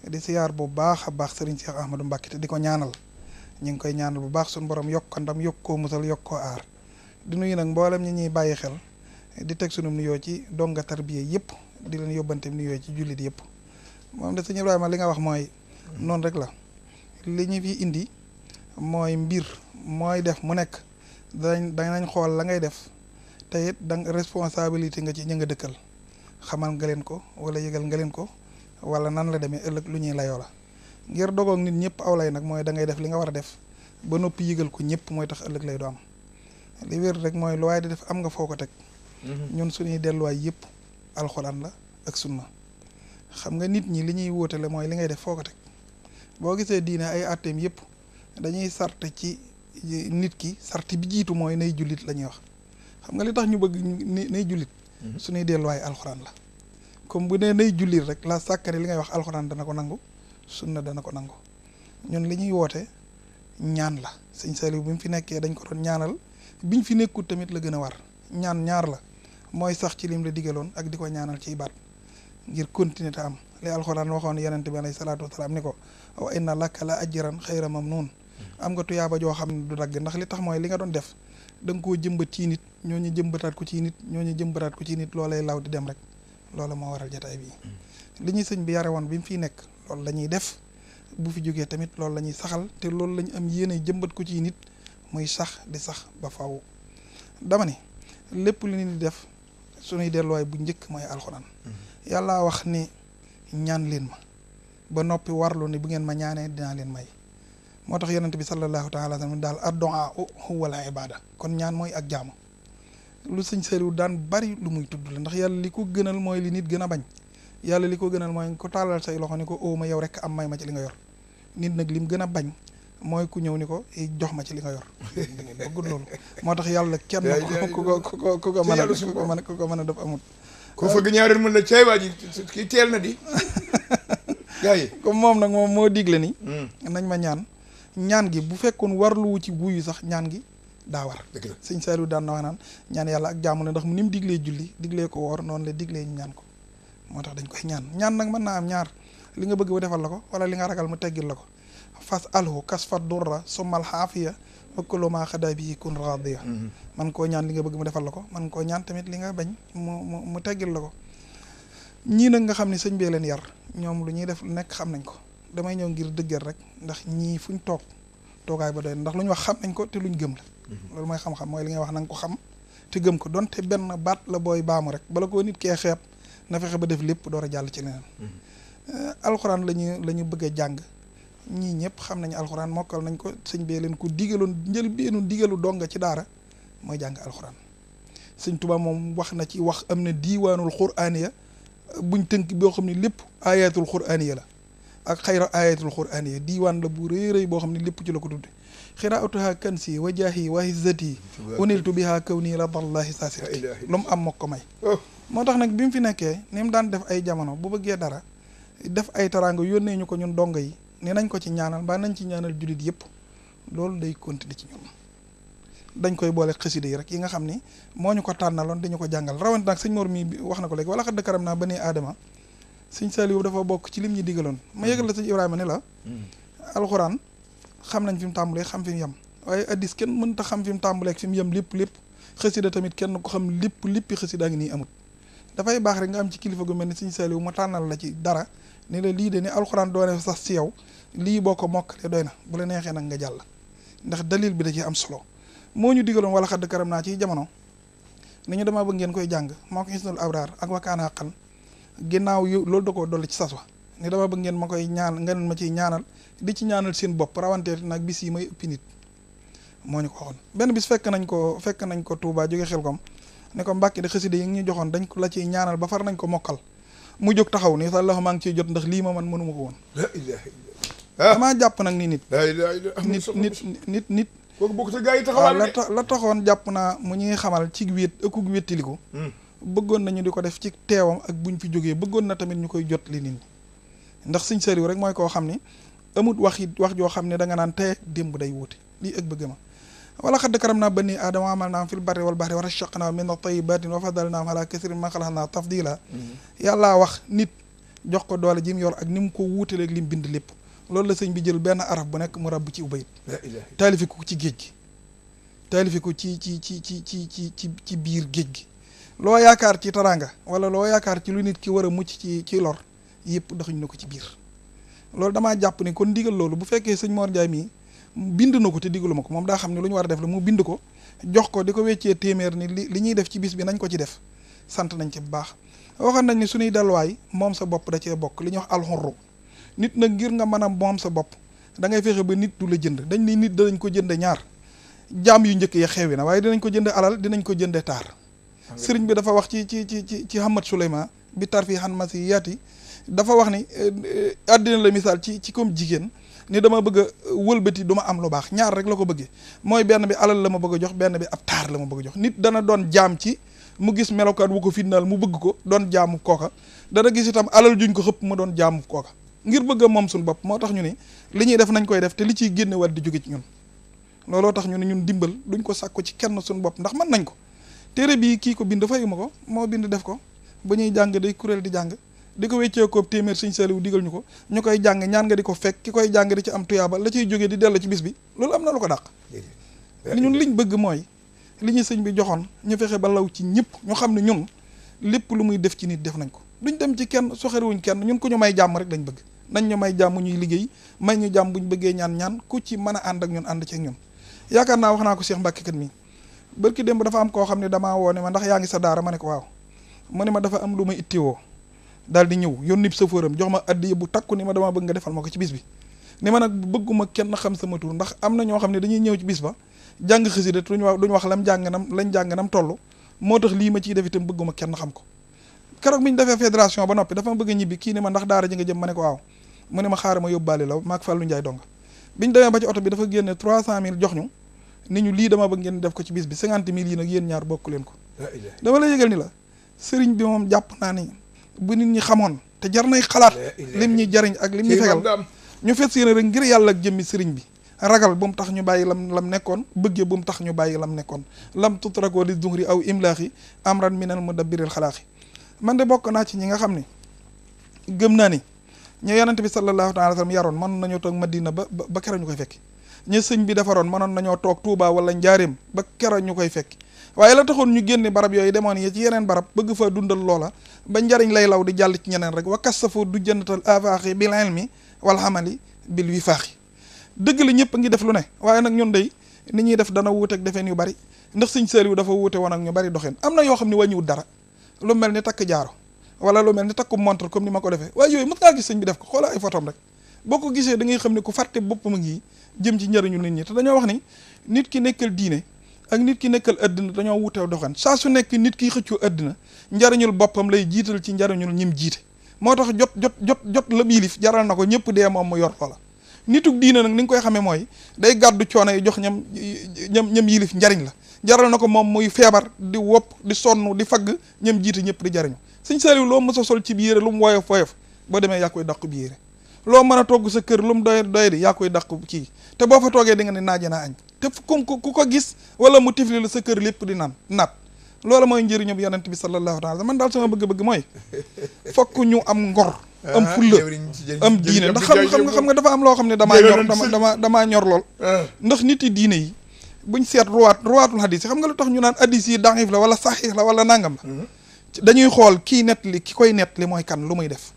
di siyaar bu baax a baax Serigne Cheikh Ahmadou Mbacké te di ko ñaanal ñu ngi koy ñaanal bu baax suñu borom yokk ko ndam yokk koo musal yokk koo aar di nuyu nag mboolem ñi ñuy bàyyi xel di teg sunu nuyoo ci donga tarbiya yëpp di leen yóbbante nuyoo ci jullit yëpp moom de sëñ Ibrahima li nga wax mooy noonu rek la li ñu fi indi mooy mbir mooy def mu nekk danañ xool la ngay def te it da responsabilité nga ci ñi nga dëkkal xamal nga leen ko wala yëgal nga leen ko wala nan la demee ëllëg lu ñuy layoo la ngir dogoog nit ñëpp aw lay nag mooy da ngay def li nga war a def ba noppi yëgal ko ñëpp mooy tax ëllëg lay do am li wér rek mooy lu waaye di def am nga foo ko teg ñun suñuy delluwaay yëpp alxuraan la ak sunna xam nga nit ñi li ñuy wóotale mooy li ngay def foo ko teg boo gisee diine ay atteem yëpp dañuy sart ci nit ki sart bi jiitu mooy nay jullit la ñuy wax xam nga li tax ñu bëgg nay jullit suñuy delluwaay alxuraan la comme bu nee nay jullit rek la sàkkari li ngay wax alxuraan dana ko nangu sunna dana ko nangu ñun li ñuy woote ñaan la sëñ Saliou bi mu fi nekkee dañ ko doon ñaanal biñ fi nekkul tamit la gën a war ñaan ñaar la mooy sax ci lim la digaloon ak di ko ñaanal ciy baat ngir continuer te am li alxuraan waxoon yonente bi alayhi salaatu wasalaam ni ko wa inna laka la ajran xayra mamnun am nga tuyaaba joo xam ne du dagg ndax li tax mooy li nga doon def da nga koo jëmbat ci nit ñooñu jëmbataat ko ci nit ñooñu jëmbataat ko ci nit loolay law di dem rek loolu moo waral jataay bi li ñuy sëñ bi yare woon bi mu fiy nekk loolu la ñuy def bu fi jógee tamit loolu la ñuy saxal te loolu la ñu am yéene jëmbat ko ci nit muy sax di sax ba faw dama ni lépp lu nit di def suñuy delluwaay bu njëkk mooy alxuraan yàlla wax ni ñaan leen ma ba noppi warlu ni bu ngeen ma ñaanee dinaa leen may moo tax yonent bi sallallahu taala sallam daal addu'a huwa al ibada kon ñaan mooy ak jaamu lu sëñ Saliou daan bari lu muy tudd la ndax yàlla li ko gënal mooy li nit gën a bañ yàlla li ko gënal mooy ko tàllal say loxo ni ko oo ma yow rek am may ma ci li nga yor nit nag lim gën a bañ mooy ku ñëw ni ko jox ma ci li nga yor bëggul loolu moo tax yàlla kenn ku ko mën a def amut ko fëgg ñaareel mën la cay waa ji kii teel na di gars yi comme moom nag moom moo digle ni nañ ma ñaan gi bu fekkoon warluwu ci wuyu sax ñaan gi daa war sëñ Saliou daan na wax naan ñaan yàlla ak jaamu la ndax ni mu diglee julli diglee ko woor noonu la diglee ñu ñaan ko moo tax dañ koy ñaan nag mën naa am ñaar li nga bëgg bu defal la ko wala li nga ragal mu teggil la ko fas alhu kasfat durra summal xaafiya wa kullu ma xada bihi kun radiya man koo ñaan li nga bëgg mu defal la ko man koo ñaan tamit li nga bañ mu teggil la ko ñii nag nga xam ne sëñ bee leen yar ñoom lu ñuy def lu nekk xam nañ ko damay ñëw ngir dëggal rek ndax ñii fuñ toog toogaay ba doy ndax lu ñu wax xam nañ ko te luñ gëm la loolu mooy xam-xam mooy li ngay wax na nga ko xam te gëm ko donte benn baat la booy baamu rek bala koo nit kee xeeb na fexe ba def lépp door a jàll ci leneen alxuraan la ñu bëgg a jàng ñii ñëpp xam nañu alxuraan mokkal nañ ko sëñ bee leen ko digaloon njëlbeenu digalu donga ci daara mooy jàng alxuraan sëñ Tuubaa moom wax na ci wax am na diiwaanul quraaniya buñ tënk boo xam ne lépp ayatul quraaniya la ak xayra ayatul quraaniya diiwaan la bu rëy rëy boo xam ne lépp ci la ko tudde xiraatuha kansi wa jaahi wa hizzati uniltu biha kawni radallahi saasirati lu mu am moo ko may moo tax nag bi mu fi nekkee ni mu daan def ay jamono bu bëggee dara def ay taraanga yónnee ñu ko ñun dongo yi ne nañ ko ci ñaanal mbaa nañ ci ñaanal jullit yëpp loolu day continuer ci ñun dañ koy boole xasida yi rek yi nga xam ni moo ñu ko tànnaloon dañu ko jàngal rawante nag sëñ Mor mi wax na ko léegi wala xadd karam naa ba ne aadama sëñ Saliou dafa bokk ci lim ñi digaloon ma yëgal la sëñ Ibrahima ne la alxuraan xam nañ fi mu tàmbalee xam fi mu yem waaye addis kenn mënta xam fi mu tàmbalee ak fi mu yem lépp xasida tamit kenn ko xam léppi xasida ngi nii amut dafay baax rek nga am ci kilifa gu mel ni sëñ Saliou mu tànnal la ci dara ne la lii de ni alxuraan doone sax si yow lii boo ko mokkalee doy na bu la neexee nag nga jàll ndax dalil bi da ci am solo moo ñu digaloon wala xadd karam naa ci jamono ni ñu damaa bëgg ngeen koy jàng moo ko Hisnul Abraar ak wakaana xaqan ginnaaw yu loolu da koo dolli ci sas wa ni dama bëgg ngeen ma koy ñaan ngeen ma ciy ñaanal di ci ñaanal seen bopp rawantee nag bis yi may ëppi nit moo ñu ko waxoon benn bis fekk nañ ko Touba jóge Xelkom ne ko Mbàkke de xasida yi ngi ñu joxoon dañ ko la ciy ñaanal ba far nañ ko mokkal mu jóg taxaw ni sax maa ngi ciy jot ndax lii ma man mënuma ko woon damaa jàpp nag ni nit kooku bokk te gaa yi taxawal la taxoon jàpp naa mu ñuy xamal ci wét ëkkug wéttiliku bëggoon nañu di ko def ci teewam ak buñ fi jógee bëggoon na tamit ñu koy jot li nit ñi ndax Sëñ Saliou rek mooy koo xam ni amut wax joo xam ne da nga naan tey démb day wuute lii ak bëgg ma wala xadd karam naa bani aadama amal naam fil barri wal bahri wa rashaqnaa min at-tayyibaati wa faddalnaahum alaa kasiirin mimman xalaqnaa tafdiila yàllaa wax nit jox ko doole ji mu yor ak ni mu ko wuutaleeg li mu bind lépp loolu la sëñ bi jël benn araf bu nekk mu rabb ci ubayit taalifi ko ci géej gi taalifi ko ci biir géej gi loo yaakaar ci taranga wala loo yaakaar ci lu nit ki war a mucc ci lor yëpp daxuñ na ko ci biir loolu damaa jàpp ni kon ndigal loolu bu fekkee sëñ Mor Ndiaye mii bind na ko te digalu ma ko moom daa xam ne lu ñu war a def la mu bind ko jox ko di ko weccee téeméer ni li ñuy def ci bis bi nañ ko ci def sant nañ ci bu baax waxoon nañ ni suñuy delluwaay moom sa bopp da cee bokk li ñuy wax alxurru nit nag ngir nga mën a moom sa bopp da ngay fexe ba nit du la jënd dañ ni nit danañ ko jënde ñaar jaam yu njëkk ya xewi na waaye dinañ ko jënde alal dinañ ko jënde taar sëriñ bi dafa wax ci Hamad Souleymane bi tar fii xan masi yaati dafa wax ni àddina la misaal ci comme jigéen ni dama bëgg a wëlbati du ma am lu baax ñaar rek la ko bëggee mooy benn bi alal la ma bëgg a jox benn bi ab taar la ma bëgg a jox nit dana doon jaam ci mu gis melokaan wu ko fitnaal mu bëgg ko doon jaamu kooka dana gis itam alal juñ ko xëpp mu doon jaamu kooka ngir bëgg a moom suñu bopp moo tax ñu ne li ñuy def nañ koy def te li ciy génne wat di jóge ci ñun looloo tax ñu ne ñun dimbal duñ ko sàkku ci kenn suñu bopp ndax mën nañ ko téere bii kii ko bind fayuma ko moo bind def ko ba ñuy jàng day kuréel di jàng di ko weccee ko téeméer Sëñ Saliou digal ñu ko ñu koy jàng ñaan nga di ko fekk ki koy jàng di ci am tuyaaba la ciy jógee di dellu ci bis bi loolu am na lu ko dàq ñun liñ bëgg mooy li ñu sëñ bi joxoon ñu fexe ba law ci ñëpp ñu xam ne ñun lépp lu muy def ci nit def nañ ko duñ dem ci kenn soxerewuñ kenn ñun ku ñu may jàmm rek lañ bëgg nañ ñu may jàmm ñuy liggéey may ñu jàmm buñ bëggee ñaan ku ci mën a ànd ak ñun ànd ci ak ñun yaakaar naa wax naa ko Cheikh Mbacke kat mi barki démb dafa am koo xam ne damaa woo ne ma ndax yaa ngi sa daara ma ne ko waaw mu ne ma dafa am lu ma ittiwoo daal di ñëw yónni safóoram jox ma addiya bu takku ni ma dama bëgg nga defal ma ko ci bis bi ni ma nag bëgguma kenn xam sama tur ndax am na ñoo xam ne dañuy ñëw ci bis ba jàng xasida duñu wax lañ jàng nam toll moo tax lii ma ciy def itam bëgguma kenn xam ko keroog bi ñu defee fédération ba noppi dafa ma bëgg a ñibbi kii ne ma ndax daara ji nga jëm ma ne ko waaw mu ne ma xaaral ma yóbbaale la maag Fallou Ndiaye donga biñu demee ba ci oto bi dafa génne 300 000 jox ñu ni ñu lii dama bëgg ngeen def ko ci bis bi 50 000 yi nag yéen ñaar bokk leen ko dama la yëgal ni la sëriñ bi moom jàpp naa ni bu nit ñi xamoon te jar nay xalaat lim ñuy jariñ ak lim ñuy fegal ñu fes yéene rek ngir yàlla ak jëmmi sëriñ bi ragal bu mu tax ñu bàyyi lam nekkoon bëggee bu mu tax ñu bàyyi lam nekkoon lam tutrakoo li zuhri aw imlaaxi amran minal mudabbiril xalaaxi man de bokk naa ci ñi nga xam ne gëm naa ni ñu yonent bi sallallahu taala wa sallam yaroon mënoon nañoo toog Madina ba keroog ñu koy fekk ñu sëñ bi defaroon mënoon nañoo toog Touba wala Njaaréem ba keroog ñu koy fekk waaye la taxoon ñu génne barab yooyu demoon yi ci yeneen barab bëgg fa dundal loola ba njariñ lay law di jàll ci ñeneen rek wa kasafu du jëndatal afaaxi bil ilmi wal amali bil wifaaxi dëgg la ñëpp a ngi def lu ne waaye nag ñun day ni ñuy def dana wuuteeg defeen yu bari ndax Sëñ Saliou dafa wuute woon ak ñu bari doxeen am na yoo xam ne wàññiwut dara lu mel ni takk jaaro wala lu mel ni takku montre comme ni ma ko defee waaye yooyu mës ngaa gis sëñ bi def ko xoola ay photom rek boo ko gisee da ngay xam ne ku fàtte boppam a ngi jëm ci njëriñu nit ñi te dañoo wax ni nit ki nekkal diine ak nit ki nekkal àddina dañoo wuteew doxan saa su nekk nit ki xëccoo àddina njariñul boppam lay jiital ci njariñul ñim jiite moo tax jot la yilif jaral na ko ñëpp dee moom mu yor loola nitug diine nag ni nga koy xamee mooy day gàddu coono yi jox ñam yilif njariñ la jaral na ko moom muy feebar di wopp di sonn di fagg ñam jiite ñëpp di jariñu Sëñ Saliou loo mës a sol ci bi yére lu mu woyof woyof boo demee yaa koy dàq bi yére loo mën a togg sa kër lu mu doy di yaa koy dàq kii te boo fa toogee di nga ne naaje naa añ te ku ko gis wala mu tifli la sa kër lépp di naat loolu mooy njëriñu yonent bi sallallahu taala man daal sama bëgg-bëgg mooy fokk ñu am ngor am fulla am diine ndax xam nga dafa am loo xam ne damaa ñor lool ndax nit yi diine yi buñ seet ruwaatul hadis yi xam nga lu tax ñu naan hadis yi daif la wala saxiix la wala nangam la dañuy xool kii nettali ki koy nettali mooy kan lu muy def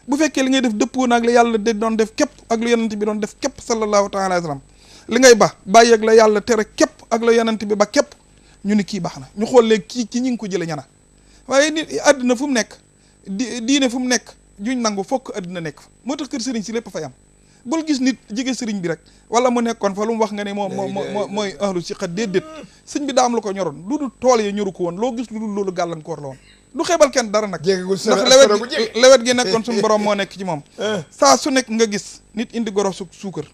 bu fekkee li ngay def dëppoo naag la yàlla de doon def képp ak lu yonent bi doon def képp sallallahu taala alayhi wa sallam li ngay bàyyi ak la yàlla tere képp ak la yonent bi ba képp ñu ni kii baax na ñu xool léegi kii ci ñi ngi ko jële ñana waaye nit àddina fu mu nekk diine fu mu nekk juñ nangu fokk àddina nekk fa moo tax kër sëriñ si lépp fay am bul gis nit jige sëriñ bi rek wala mu nekkoon fa lu mu wax nga ne mooy ahlu si xat déedéet sëñ bi daa am lu ko ñoroon lu dul tool ya ñoru ko woon loo gis lu dul loolu gàllankoor la woon du xeebal kenn dara nag ndax lewet gi nekkoon suñu borom moo nekk ci moom saa su nekk nga gis nit indi goro suukar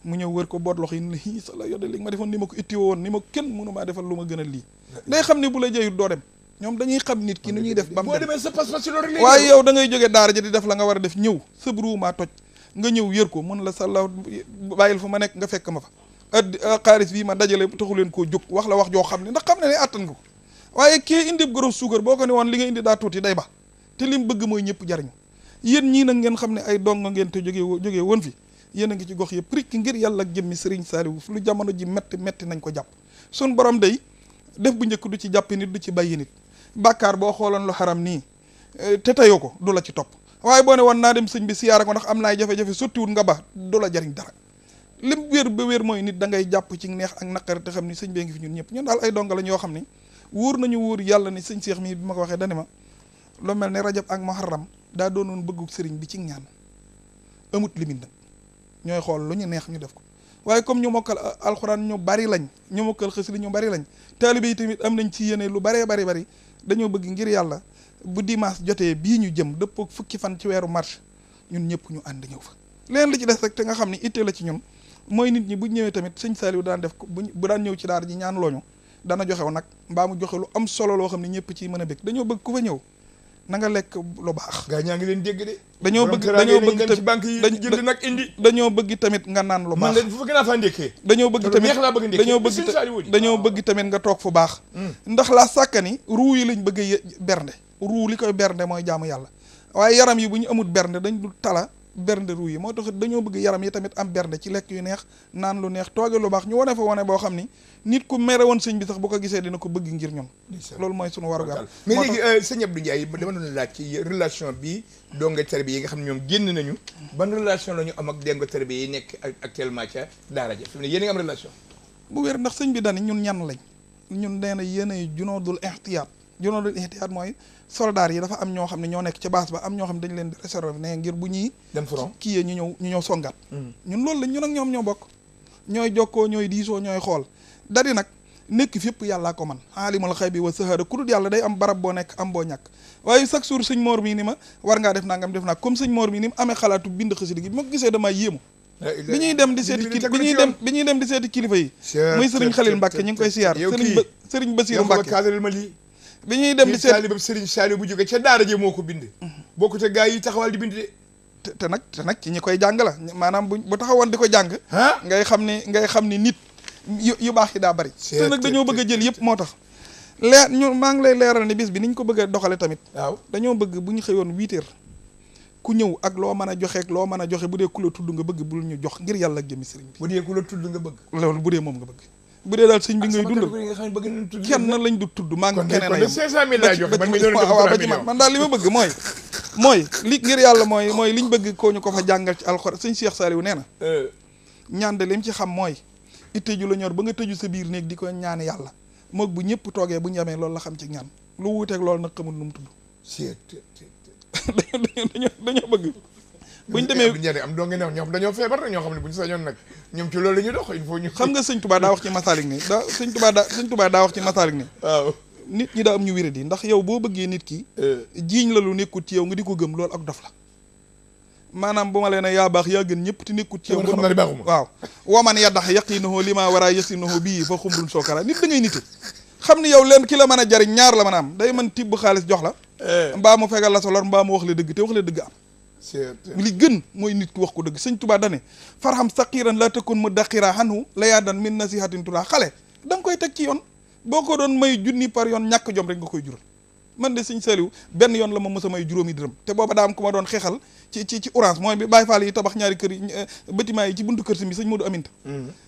mu ñëw wër ko boot loxo yi ni la sa la yodde li ma defoon ni ma ko itti woon ni ma kenn mënu maa defal lu ma gën a lii day xam ne bu la jëyut doo dem ñoom dañuy xam nit ki nu ñuy def ba mu dem waaye yow da ngay jógee daara ja di def la nga war a def ñëw sëbru maa toj nga ñëw yër ko mun la sàlla bàyyil fu ma nekk nga fekk ma fa xaalis bii ma dajale taxu leen koo jóg wax la wax joo xam ne ndax xam ne ne attan nga ko waaye kii indi goro suukar boo ko ne woon li nga indi daa tuuti day ba te lim bëgg mooy ñëpp jariñu yéen ñii nag ngeen xam ne ay dong ngeen te jógee woon fi yéen a ngi ci gox yëpp rikk ngir yàlla ak jëmmi Serigne Saliou lu jamono ji metti nañ ko jàpp sun borom day def bu njëkk du ci jàppi nit du ci bàyyi nit bàkkaar boo xooloon lu xaram nii te tayoo ko du la ci topp waaye boo ne woon naa dem sëñ bi siyaara ko ndax am naay jafe-jafe sottiwul nga ba du la jariñ dara lim wér ba wér mooy nit da ngay jàpp ci neex ak naqar te xam ni sëñ bee ngi fi ñun ñëpp ñun daal ay donga lañ yoo xam ni wóor nañu wóor yàlla ni sëñ Seex mi bi ma ko waxee dani ma lu mel ne rajab ak muharram daa doonoon bëggu sëriñ bi ci ñaan amut limite nag ñooy xool lu ñu neex ñu def ko waaye comme ñu mokkal alxuraan ñu bari lañ ñu mokkal xasida ñu bari lañ taalibe yi tamit am nañ ci yéene lu baree bari dañoo bëgg ngir yàlla bu dimanche jotee bii ñu jëm dëppoo fukki fan ci weeru mars ñun ñëpp ñu ànd ñëw fa leen li ci des rek te nga xam ni ittee la ci ñun mooy nit ñi bu ñëwee tamit sëñ Saliou daan def ko bu daan ñëw ci daara ji ñaan looñu dana joxew nag mbaa mu joxe lu am solo loo xam ne ñëpp ci mën a bëgg dañoo bëgg ku fa ñëw na nga lekk lu baax. gaa ñaa ngi leen dégg de. dañoo bëgg ci banque yi jënd nag indi. dañoo bëgg tamit nga naan lu baax. man leen fu fa gën a faa ndékkee. dañoo bëgg tamit dañoo bëgg tamit nga toog fu baax. ndax laa sàkkani ruu yi lañ bëgg a bernde ruu li koy bernde mooy jaamu yàlla waaye yaram yi bu ñu amul bernde dañ du tala bernde ruu yi moo tax dañoo bëgg yaram yi tamit am bernde ci lekk yu neex naan lu neex tooge lu baax ñu wane fa wane boo xam ni nit ku mere woon sëñ bi sax bu ko gisee dina ko bëgg ngir ñun loolu mooy sunu warugar mais léegi sëñ Abdou Ndiaye dama doon laaj ci relation bi donga tarbi yi nga xam ne ñoom génn nañu ban relation la ñu am ak donga tarbi yi nekk actuellement ca daara ja fi mu ne yéen a ngi am relation bu wér ndax sëñ bi dani ñun ñan lañ ñun nee na yéenay junoodul ihtiyaat junoodul ihtiyaat mooy soldaar yi dafa am ñoo xam ne ñoo nekk ca base ba am ñoo xam ne dañ leen di réserver ne ngir bu ñuy dem front kii yee ñu ñëw songat ñun loolu lañ ñun ak ñoom ñoo bokk ñooy jokkoo ñooy diisoo ñooy xool dari nag nekk fépp yàllaa ko man aalimul xaybi wa sahada ku dul yàlla day am barab boo nekk am boo ñàkk waaye chaque jour sëñ Mor mii ni ma war ngaa def nangam def naa comme sëñ Mor mii ni mu amee xalaatu bind xasida gi bi ma ko gisee damaa yéemu bi ñuy dem di seeti kilifa yi muy sëriñ Xalil Mbàkke ñu ngi koy siyaar sëriñ Basiru Mbàkke bi ñuy dem di seeti taalibe sëriñ Saliou bu jóge ca daara ji moo ko bind bokku te gaa yi taxawal di bind de te nag ci ñi koy jàng la maanaam bu taxawoon di ko jàng ngay xam ni nit yu baax yi daa bari te nag dañoo bëgg a jël yëpp moo tax maa ngi lay leeral ni bis bi niñ ko bëgg a doxale tamit waaw dañoo bëgg bu ñu xëyoon 8 heures ku ñëw ak loo mën a joxe ak loo mën a joxe bu dee ku la tudd nga bëgg bul ñu jox ngir yàlla ak jëmmi sëriñ bi bu dee ku la tudd nga bëgg loolu bu dee moom nga bëgg bu dee daal sëñ bi ngay dund kenn lañ du tudd maa ngi keneen a yem 500 000 laa joxe man daal li ma bëgg mooy li ngir yàlla mooy liñ bëgg koo ñu ko fa jàngal ci alxuraan sëñ Cheikh Saliou nee na ñaan de lim ci xam mooy itteju la ñor ba nga tëju sa biir néeg di ko ñaan yàlla moog bu ñëpp toogee bu ñu yemee loolu la xam ci ñaan lu wuuteeg loolu nag xamul nu mu tudd dañoo bëgg buñ demee am doo ngeen ñoom dañoo feebar nag ñoo xam ne buñu sañoon nag ñoom ci loolu la ñuy dox il faut ñu xam nga sëñ Touba daa wax ci Masalik ni sëñ Touba daa wax ci Masalik ni waaw nit ñi daa am ñu wéradi ndax yow boo bëggee nit ki jiiñ la lu nekkut ci yow nga di ko gëm loolu ak dof la maanaam bu ma leen yaa baax yaa gën ñëpp te nekkut ci yow xam naa ne baaxuma waaw waman yaddax yaqiinahu li ma war a yasinahu bii fa xumrun sookara nit da ngay nite xam ni yow leen ki la mën a jariñ ñaar la mën a am day mën tibb xaalis jox la mbaa mu fegal la sa lor mbaa mu wax la dëgg te wax la dëgg am li gën mooy nit ki wax ko dëgg sëñ Tuubaa dane farham saqiran la takun mu daqira anhu la yaa dan min nasihatin tulaa xale da nga koy teg ci yoon boo ko doon may junni par yoon ñàkk jom rek nga koy jural man de sëñ Saliou benn yoon la ma mës a may juróomi dërëm te booba daa am ku ma doon xeexal ci orange mooy bi Baye Fall yi tabax ñaari kër yi bâtiment yi ci buntu kër si mi sëñ Modou Aminta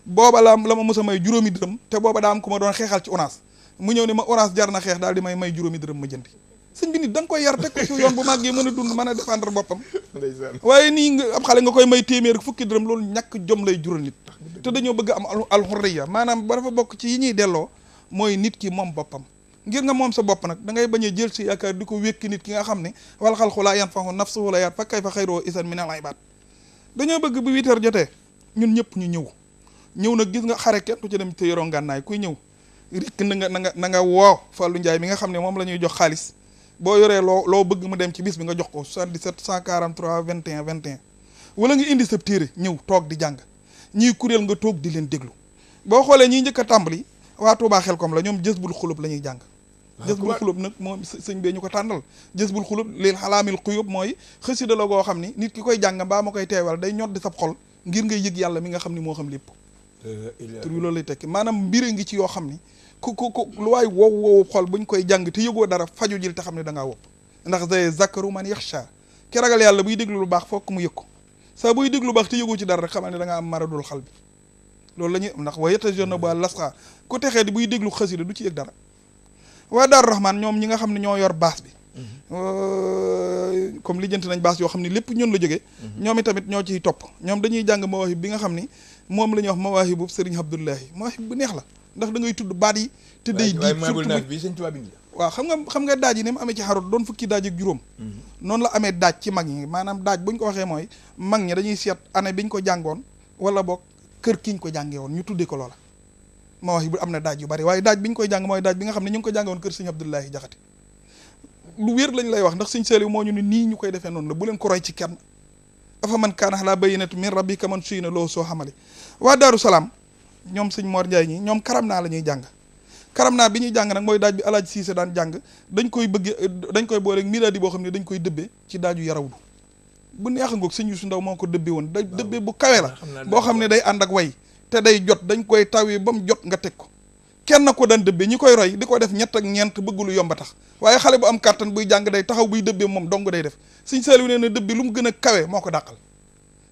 booba la ma mës a may juróomi dërëm te booba daa am ku ma doon xeexal ci orange mu ñëw ne ma orange jar na xeex daal di may juróomi dërëm ma jëndi sëñ bi nit da nga koy yar teg ko ci yoon bu màggee mën a dund mën a défendre boppam waaye nii nga am xale nga koy may téeméer fukki dërëm loolu ñàkk jom lay jural nit te dañoo bëgg am alxurriya maanaam ba dafa bokk ci yi ñuy delloo mooy nit ki moom boppam. ngir nga moom sa bopp nag da ngay bañ a jël si yaakaar di ko wékki nit ki nga xam ne wal xalqu laa yanfa'u nafsuhu la yaat fa kayfa xayroo isan min al ibaad dañoo bëgg bu 8 heures jotee ñun ñëpp ñu ñëw nag gis nga xare kenn du ci dem te yoroo ngànnaay kuy ñëw rikk na nga woo Fallou Ndiaye mi nga xam ne moom la ñuy jox xaalis boo yoree loo bëgg mu dem ci bis bi nga jox ko 77 143 21 21 wala nga indi sa téere ñëw toog di jàng ñii kuréel nga toog di leen déglu boo xoolee ñiy njëkk a tàmbali waa Touba Xelkom la ñoom Jazbul Xulub la ñuy jàng Jazbul Xulub nag moom sëñ bee ñu ko tànnal Jazbul Xulub lil xalaamil xuyub mooy xasida la goo xam ni nit ki koy jàng mbaa ma koy teewal day ñor di sab xol ngir ngay yëg yàlla mi nga xam ni moo xam lépp tur bi loolu lay tekki maanaam mbire ngi ci yoo xam ni ku lu waay wow xol buñ koy jàng te yëgoo dara faju jil te xam ne da ngaa wopp ndax day zakaru man yaxsha ki ragal yàlla buy déglu lu baax fokk mu yëg ko saa buy déglu lu baax te yëgoo ci dara rek xamal ne da nga am maradul xal bi loolu la ñuy ndax wa yatajannabuha lasqa ku texee di buy déglu xasida du ci yëg dara waa Daaru Rahman ñoom ñi nga xam ne ñoo yor baas bi comme lijjanti nañ baas yoo xam ne lépp ñun la jógee ñoom itamit ñoo ciy topp ñoom dañuy jàng mawaahib bi nga xam ni moom la ñuy wax mawaahibu Sëriñ Abdullahi mawaahib bu neex la ndax da ngay tudd baat yi te day diib waaw xam nga daaj yi ni mu amee ci xarut doon fukki daaj ak juróom noonu la amee daaj ci mag ñi maanaam daaj buñ ko waxee mooy mag ñi dañuy seet année biñ ko jàngoon wala boog kër kiñ ko jàngee woon ñu tuddee ko loola mawaahib bu am na daaj yu bari waaye daaj bi ñu koy jàng mooy daaj bi nga xam ne ñu ngi ko jàngee woon kër Sëriñ Abdullahi Jaxate lu wér lañ lay wax ndax Sëriñ Saaliw moo ñu ne nii ñu koy defee noonu la bu leen ko roy ci kenn afa man kaana alaa bayyinatin min rabbika man suyina loo soo xamale waa Daaru Salaam ñoom sëñ Mor Ndiaye ñi ñoom karam naa la ñuy jàng karam naa bi ñuy jàng nag mooy daaj bi Alaaji Siise daan jàng dañ koy boole ak miraadi boo xam ne dañ koy dëbbee ci daaju yarawdu bu neex a ngoog sëñ Yuusu Ndaw moo ko dëbbee woon da dëbbee bu kawe la boo xam ne day ànd ak way te day jot dañ koy tawee ba mu jot nga teg ko kenn ko daan dëbbee ñi koy roy di ko def ñett ak ñeent bëgg lu yomba tax waaye xale bu am kàttan buy jàng day taxaw buy dëbbee moom dong day def sëñ Saaliw nee na dëbbee lu mu gën a kawe moo ko dàqal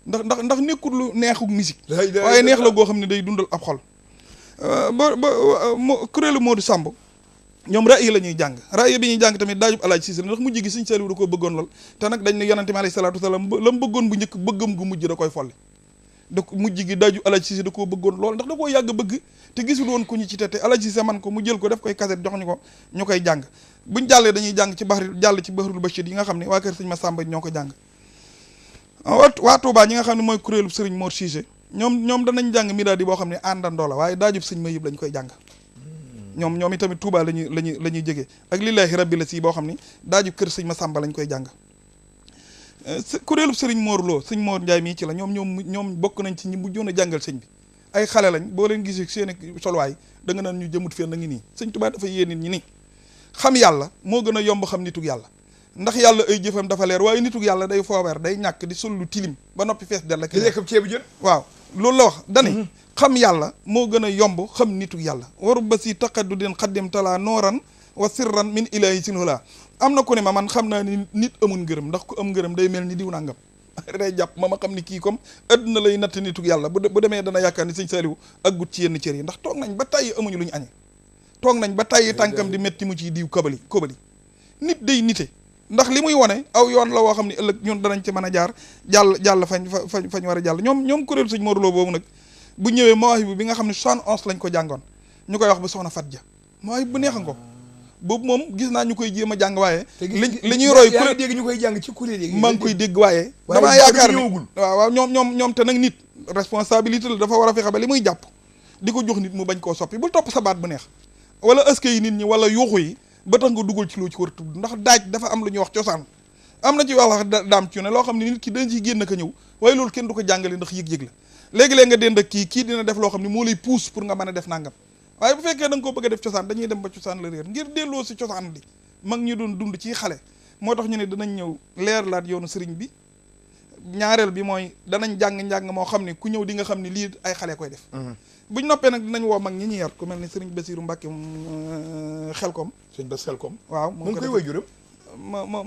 ndax nekkul lu neexu musique waaye neex la goo xam ne day dundal ab xol kuréelu Modou Samb ñoom rajo la ñuy jàng rajo bi ñuy jàng tamit daajub Alaaji Siise ndax mujj gi Sëñ Saaliw da koo bëggoon lool te nag dañ ne yonente bi alayhi salaatu wasalaam la mu bëggoon bu njëkk bëggam gu mujj da koy folli da mujj gi daajub Alaaji Siise da koo bëggoon lool ndax da koo yàgg bëgg te gisul woon ku ñu ci tete Alaaji Siise man ko mu jël ko def koy cassette jox ñu ko ñu koy jàng buñ jàllee dañuy jàng ci Bahrul Bachir yi nga xam ne waa kër Sëñ Massamba ñoo ko jàng waa Touba ñi nga xam ne mooy kuréelu Sëriñ Mor Cissé ñoom danañ jàng miraadi boo xam ne àndandoo la waaye daajub sëñ Mayib lañ koy jàng ñoom itamit Touba la ñuy jege ak lillaahi rabbi la si boo xam ne daajub kër sëñ Masamba lañ koy jàng kuréelu Sëriñ Mor Lo sëñ Mor Ndiaye mii ci la ñoom bokk nañ ci ñi mujjoon a jàngal sëñ bi ay xale lañ boo leen gisee seen solwaay da nga naan ñu jëmut fenn na ngi nii sëñ Touba dafa yee nit ñi nii xam yàlla moo gën a yomb xam nitug yàlla ndax yàlla ay jëfam dafa leer waaye nitug yàlla day foobeer day ñàkk di sol lu tilim ba noppi fees del ak ceebu jën waaw loolu la wax dani xam yàlla moo gën a yomb xam nitug yàlla waru ba si taqaddu din xaddim talaa nooran wa sirran min ilahi sin hula am na ku ne ma man xam naa ni nit amul ngërëm ndax ku am ngërëm day mel ni diw nangam day jàpp ma xam ni kii comme adduna lay natt nitug yàlla bu demee dana yaakaar ni Sëñ Saaliw ak gut ci yenn cër yi ndax toog nañ ba tàyyi amuñu lu ñu añe toog nañ ba tàyyi tànkam di metti mu ciy diw kobali nit day nite ndax li muy wone aw yoon la woo xam ne ëllëg ñun danañ ci mën a jaar jàll fañ war a jàll ñoom kuréel Sëñ Mor Lo boobu nag bu ñëwee mawaahibu bi nga xam ne 71 lañ ko jàngoon ñu koy wax ba soxna Fat Ja mawaahibu bu neex a ngo boobu moom gis naa ñu koy jéem a jàng waaye li ñuy roy kuréel dégg ñu koy jàng ci kuréel yi maa ngi koy dégg waaye damaa yaakaar ni waaw ñoom te nag nit responsabilité la dafa war a fexe ba li muy jàpp di ko jox nit mu bañ koo soppi bul topp sa baat bu neex wala ëske yi nit ñi wala yuuxu yi ba tax nga dugal ci loo ci war a tudd ndax daaj dafa am lu ñuy wax cosaan am na ci wax daam ci ne loo xam ne nit ki dañ ciy génn ka ñëw waaye loolu kenn du ko jàngale ndax yëg-yëg la léegi-léeg nga dend ak kii dina def loo xam ne moo lay pousse pour nga mën a def nangam waaye bu fekkee da nga ko bëgg a def cosaan dañuy dem ba cosaan la réer ngir delloo si cosaan li mag ñu doon dund ci xale moo tax ñu ne danañ ñëw leer laat yoonu sëriñ bi ñaareel bi mooy danañ jàng moo xam ne ku ñëw di nga xam ne lii ay xale koy def buñ noppee nag dinañ woo mag ñi ñu yar ku mel ni sëriñ Basiiru Mbàkke Xelkom sëñ Bas Xelkom waaw moom koy way juram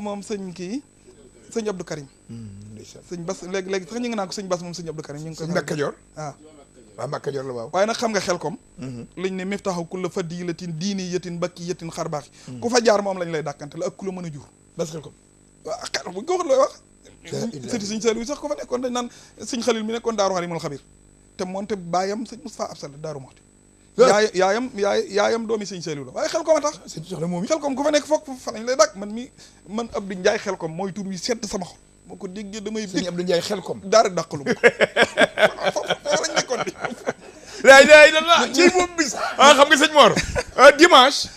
moom sëñ kii sëñ Abdou Karim sëñ Bas léegi sax ñu ngi naan ko sëñ Bas moom sëñ Abdou Karim ñu ngi koy Mbàkke Kajoor waaw Mbàkke Kajoor la waaw waaye nag xam nga Xelkom lañ ne miftaxu kulla fadilatin diiniyatin bakkiyatin xarbaaxi ku fa jaar moom lañ lay dàkkante la ak ku la mën a jur Bas Xelkom waaw xel bu ko wax looy wax sëti sëñ Saliou sax ko fa nekkoon dañ naan sëñ Xalil mi nekkoon Daaru Xalimul Xabir te moonte baayam sëñ Moustapha Absal Daaru Moxti yaayam doomi sëñ Saliou la waaye xel kom a tax sëñ soxna moom xel kom ku fa nekk foog fa nañ lay dak man Abdou Ndiaye xel kom mooy tur wi sedd sama xol moo ko déggee damay sëñ Abdou Ndiaye xel kom daara dàqalu ma ko foofu lañ nekkoon di laay daay da la ci moom bis xam nga sëñ Mor dimanche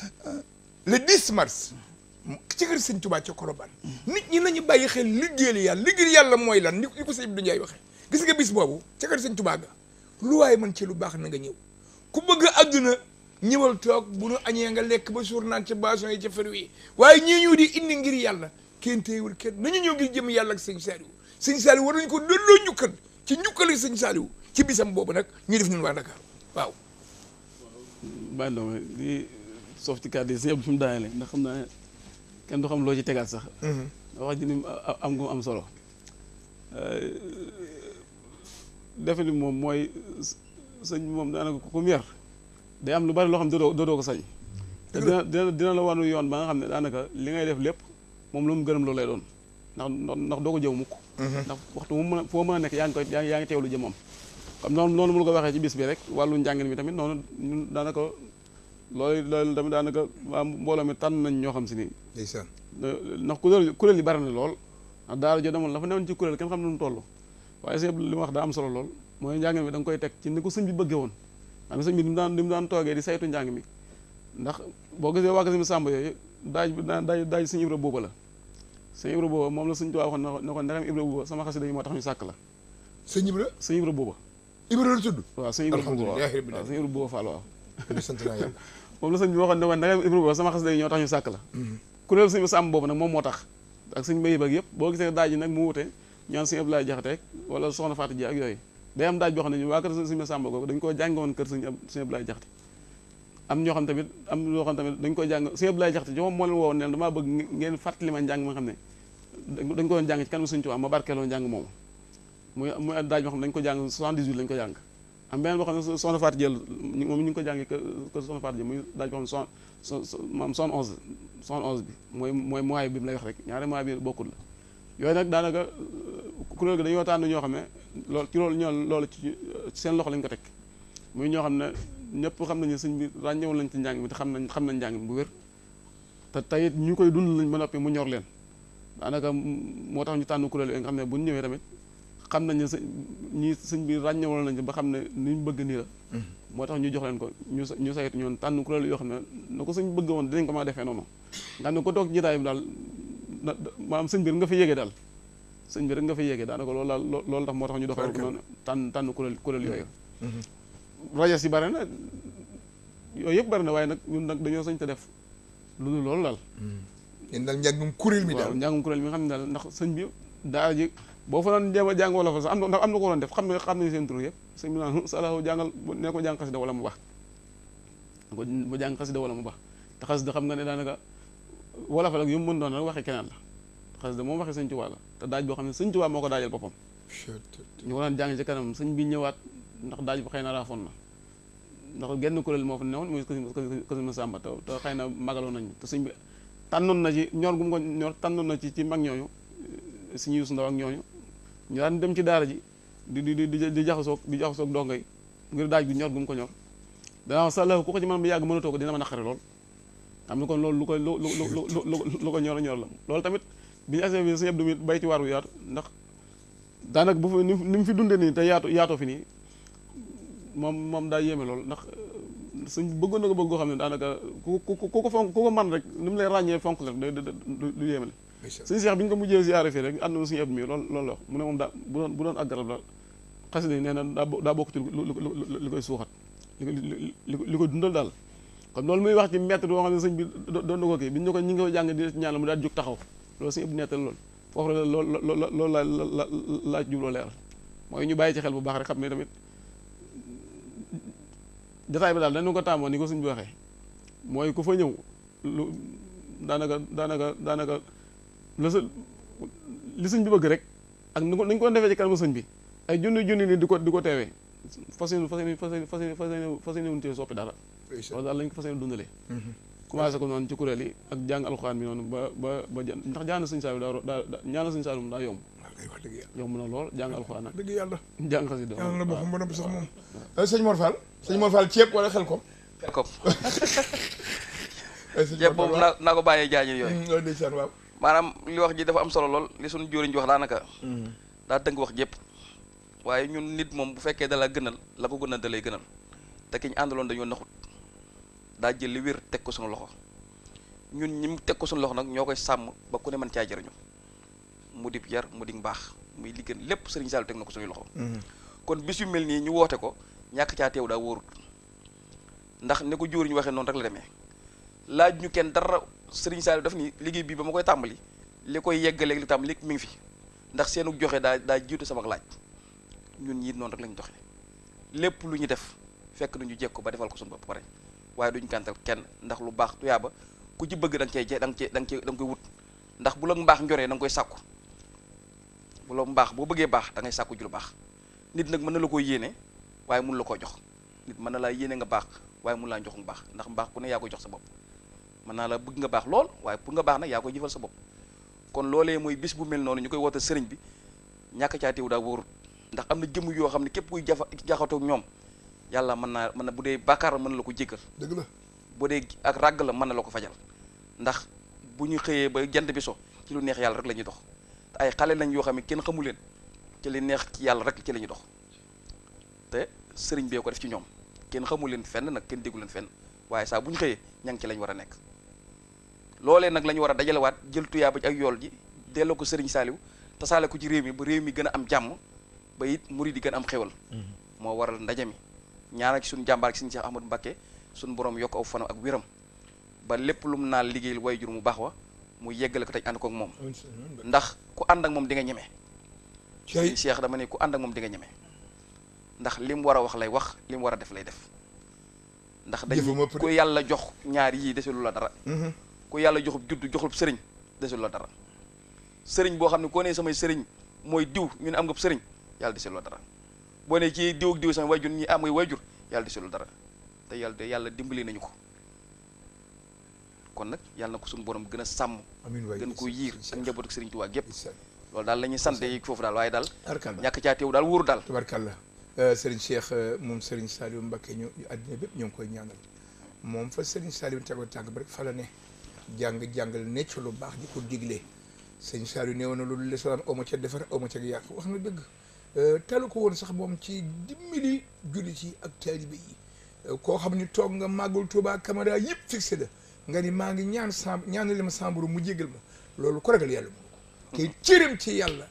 le 10 mars ci kër sëñ Touba ca Colobane nit ñi nañu bàyyi xel liggéeyal yàlla mooy lan ni ko sëñ Abdou Ndiaye waxee gis nga bis boobu ca kër sëñ Touba ga lu waaye man ci lu baax na nga ñëw ku bëgg àdduna ñëwal toog bu nu añee nga lekk ba suur naan ca boisson yi ca fer wi waaye ñii ñëw di indi ngir yàlla kenn téewul kenn nañu ñëw ngir jëm yàlla ak sëñ Saliou war nañu ko delloo njukkal ci njukkali sëñ Saliou ci bisam boobu nag ñu def ñun waa Dakar waaw bàyyi dooma di soof ci kàddu yi sëñ Abdou fi mu daanele ndax xam naa kenn du xam loo ci tegaat sax wax ji ni am gu am solo defe ni moom mooy sëñ moom daanaka ku mu yar day am lu bari loo xam ne doodoo ko sañ dina la wanu yoon ba nga xam ne daanaka li ngay def lépp moom lu mu gërëm loolu lay doon ndax doo ko jëw mukk ndax waxtu mu mën a foo mën a nekk yaa ngi teewlu jëmam comme noonu mu ko waxee ci bis bi rek wàllu njàngin mi tamit noonu ñun daanaka loolu tamit daanaka waa mbooloo mi tànn nañ ñoo xam si nii ndeysaan ndax kuréel yi bari na lool ndax daara jo demoon la fa newoon ci kuréel kenn xam ne nu mu toll waaye sëñ li ma wax daa am solo lool mooy njàng mi da nga koy teg ci ni ko sëñ bi bëggee woon xam nga sëñ bi ni mu daan toogee di saytu njàng mi ndax boo gisee waa sëñ Samba yooyu daaj sëñ Ibra booba la sëñ Ibra booba moom la sëñ Tuubaa waxoon ne ko ndegam Ibra booba sama xasida yi moo tax ñu sàkk la sëñ Ibra booba Ibra la tudd waaw sëñ Ibra booba waaw sëñ Ibra booba Fall waaw sant naa yàlla moom la sëñ bi waxoon ne ko ndegam Ibra booba sama xasida yi ñoo tax ñu sàkk la kuréel sëñ Samba boobu nag moom moo tax ak sëñ Baye Bak yëpp boo gisee daaj yi nag mu wute ñaan sëñ Abdoulaye Jaxate wala soxna Fatou Dia ak yooyu day am daaj boo xam ne waa kër sëñ Samba googu dañ koo jàngoon kër sëñ Abdoulaye Jaxate am ñoo xam tamit dañ koy jàng sëñ Abdoulaye Jaxate ci moom moo leen woowoon ne damaa bëgg ngeen fàttali ma njàng ma nga xam ne dañ ko doon jàng ci kanam sëñ Tuubaa ma barkeeloo njàng moomu muy daaj boo xam ne dañ ko jàng 78 lañ ko jàng am beneen boo xam ne soxna Fatou Dia moom ñu ngi ko jàngi kër soxna Fatou Dia muy daaj boo xam ne maam 71 bi mooy mois bi mu lay wax rek ñaari mois bi bokkul la yooyu nag daanaka kuréel gi dañoo tànn ñoo xam ne loolu ci seen loxo lañ ko teg muy ñoo xam ne ñëpp xam nañu sëñ bi ràññewoon lañ ci njàng mi te xam nañ njàng mi bu wér te tayit ñu koy dund lañ ba noppi mu ñor leen daanaka moo tax ñu tànn kuréel yooyu nga xam ne bu ñu ñëwee tamit xam nañ ne sëñ bi ràññewoon nañ ci ba xam ne ni ñu bëgg nii la moo tax ñu jox leen ko ñu saytu ñoon tànn kuréel yoo xam ne na ko sëñ bëgg woon dinañ ko mën a defee noonu nga xam ne ko toog ci jotaay bi daal maanaam sëñ bi rek nga fa yéegee daal sëñ bi rek nga fa yéegee daanaka loolu tax moo tax ñu doxal ko noonu tànn kuréel yooyu rajo si bari na yooyu yëpp bari na waaye nag ñun nag dañoo sañ te def lu dul loolu daal yéen daal njàngum kuréel mi daal njàngum kuréel mi nga xam ne daal ndax sëñ bi daara ji boo fa doon jéem a jàng wala fa sax am na ko doon def xam nañu seen tur yëpp sëñ bi naan salahu jàngal ne ko jàng xasida wala mu baax bu jàng xasida wala mu baax te xasida xam nga ne daanaka wala fa nag yu mu mën doon nag waxee keneen la xasida moom waxee sëñ Tuubaa la te daaj boo xam ne sëñ Tuubaa moo ko daajal boppam ñu ko daan jàng ci kanam sëñ bi ñëwaat ndax daaj bi xëy na raafoon na ndax genn kuréel moo fa newoon muy Kër Samba te xëy na magaloon nañu te sëñ bi tànnoon na ci ñor gu mu ko ñor tànnoon na ci mag ñooñu suñu Yuusu Ndaw ak ñooñu ñu daan dem ci daara ji di jaxasoog dongo yi ngir daaj bi ñor gu mu ko ñor danaa wax sax ku ko ci mën bi yàgg mënatoo ko dina ma naqari lool xam ne kon loolu lu ko ñor a ñor la loolu tamit bi ñu asee bi sëñ Abdou mi bay ci waar wu yaatu ndax daanaka bu fi ni mu fi dundee nii te yaatoo fi nii moom daa yéeme lool ndax suñ bëggoon na ko bëgg goo xam ne daanaka ku ko fonk ku ko man rek ni mu lay ràññee fonk la du yéeme la suñu seex bi ñu ko mujjee siyaare fii rek ànd na suñu Abdou mi loolu la wax mu ne moom daa bu doon ak garab la xasida yi nee na daa bokk ci li koy suuxat li koy dundal daal kon loolu muy wax ci maître boo xam ne sëñ bi doon na ko kii bi ñu ko ñi ngi ko jàng di ñaan mu daal jóg taxaw loolu suñu Abdou nettal loolu foofu la loolu laa jubloo leeral mooy ñu bàyyi ci xel bu baax rek xam ne tamit jotaay bi daal dañu ko tàmmoon ni ko suñ bi waxee mooy ku fa ñëw lu daanaka li sëñ bi bëgg rek ak ni ko defee ci kanamu sëñ bi ay junni ni di ko teewee fas yéene wuñ ci soppi dara loolu daal lañ ko fas yéene dundalee commencé ko noonu ci kuréel yi ak jàng alxuraan bi noonu ba ndax ñaana sëñ Saliou daa yomb wax dëgg yàlla yomb na lool jàng alxuraan nag dëgg yàlla jàng xasida yàlla na boppam ba noppi sax moom sëñ Mor Fall ceeb wala xel ko ko ceeb boobu naa ko bàyyee jaañir yooyu loolu ndeysaan waaw maanaam li wax ji dafa am solo lool li suñu jóoriñ ji wax daanaka daa tënk wax jépp waaye ñun nit moom bu fekkee da la gënal la ko gënal da lay gënal te ki ñu àndaloon dañoo naxut daa jël li wér teg ko suñu loxo ñun ñi teg ko suñu loxo nag ñoo koy sàmm ba ku ne mën caa jëriñu mu di yar mu di mbaax muy li gën lépp sëriñ Saliou teg na ko suñuy loxo kon bis yu mel nii ñu woote ko ñàkk caa teew daa wóorut ndax ne ko jóoriñ waxee noonu rek la demee laaj ñu kenn dara sëriñ Saliou daf ni liggéey bii ba ma koy tàmbali li koy yeggaleeg li tam li mi ngi fi ndax seenu joxe daa jiitu sama laaj ñun ñii noonu rek lañ doxee lépp lu ñu def fekk nañu jekk ko ba defal ko suñu bopp pare waaye duñ gàntal kenn ndax lu baax tuyaaba ku ci bëgg da nga koy wut ndax bu la mbaax njoree da nga koy sàkku bu la mbaax boo bëggee baax da ngay sàkku ji lu baax nit nag mën na la koo yéene waaye mun la koo jox nit mën na laa yéene nga baax waaye mun laa jox nga baax ndax mbaax ku ne yaa koy jox sa bopp mën naa la bëgg nga baax lool waaye pour nga baax nag yaa koy jëfal sa bopp kon loolee mooy bis bu mel noonu ñu koy woote sëriñ bi ñàkk caa teew daa wóorut ndax am na jëmm yoo xam ne képp kuy jaxatoog ñoom yàlla mën na bu dee bàkkaar mën na la ko jéggal dëgg la bu dee ak ràgg la mën na la ko fajal ndax bu ñu xëyee ba jant bi so ci lu neex yàlla rek la ñuy dox te ay xale lañ yoo xam ne kenn xamu leen ci li neex ci yàlla rek ci la ñuy dox te sëriñ bee ko def ci ñoom kenn xamu leen fenn nag kenn déggu leen fenn waaye saa bu ñu xëyee ña ngi ci lañ war a nekk loolee nag la ñu war a dajalewaat jël tuyaa ba ak yool ji delloo ko sëriñ Saliou tasaale ko ci réew mi ba réew mi gën a am jàmm ba it murid yi gën a am xéwal moo waral ndaje mi ñaanal ci suñu jàmbaar ci suñu Cheikh Ahmadou Mbacké suñu borom yokk aw fanam ak wéram ba lépp lu mu naal liggéeyal way jur mu baax wa mu yeggale ko tey ànd kook moom ndax ku ànd ak moom di nga ñeme suñu Cheikh dama ne ku ànd ak moom di nga ñeme ndax li mu war a wax lay wax li mu war a def lay def ndax dañ ku yàlla jox ñaar yii deselu la dara ku yàlla joxub juddu joxub sëriñ deselu la dara sëriñ boo xam ne koo ne samay sëriñ mooy diw ñu ne am nga sëriñ yàlla deselu la dara boo ne ci diw ak diw sama wayjur ñi am ngay wayjur yàlla deselu dara te yàlla dimbali nañu ko kon nag yàlla na ko suñu borom gën a sàmm gën ko yiir ak njaboot ak sëriñ Tuubaa gépp loolu daal la ñuy sant yi foofu daal waaye daal ñàkk caa teew daal wóoru daal tabarkalla sëriñ Cheikh moom sëriñ Saliou Mbacké ñu àddina bépp ñoo ngi koy ñaanal moom fa sëriñ Saliou tegoo tànk ba rek fa la ne jàngal ne ci lu baax di ko digle sëriñ Saliou néew na loolu lesaan oma ca defar oma ca yàq wax na dëgg talu ko woon sax moom ci dimbali jullit yi ak taalibe yi koo xam ni toog nga màggul Tuubaa caméra yëpp fixé la nga ni maa ngi ñaanal ma samburu mu jégal ma loolu ko ragal yàlla mënu ko te cëram ci yàlla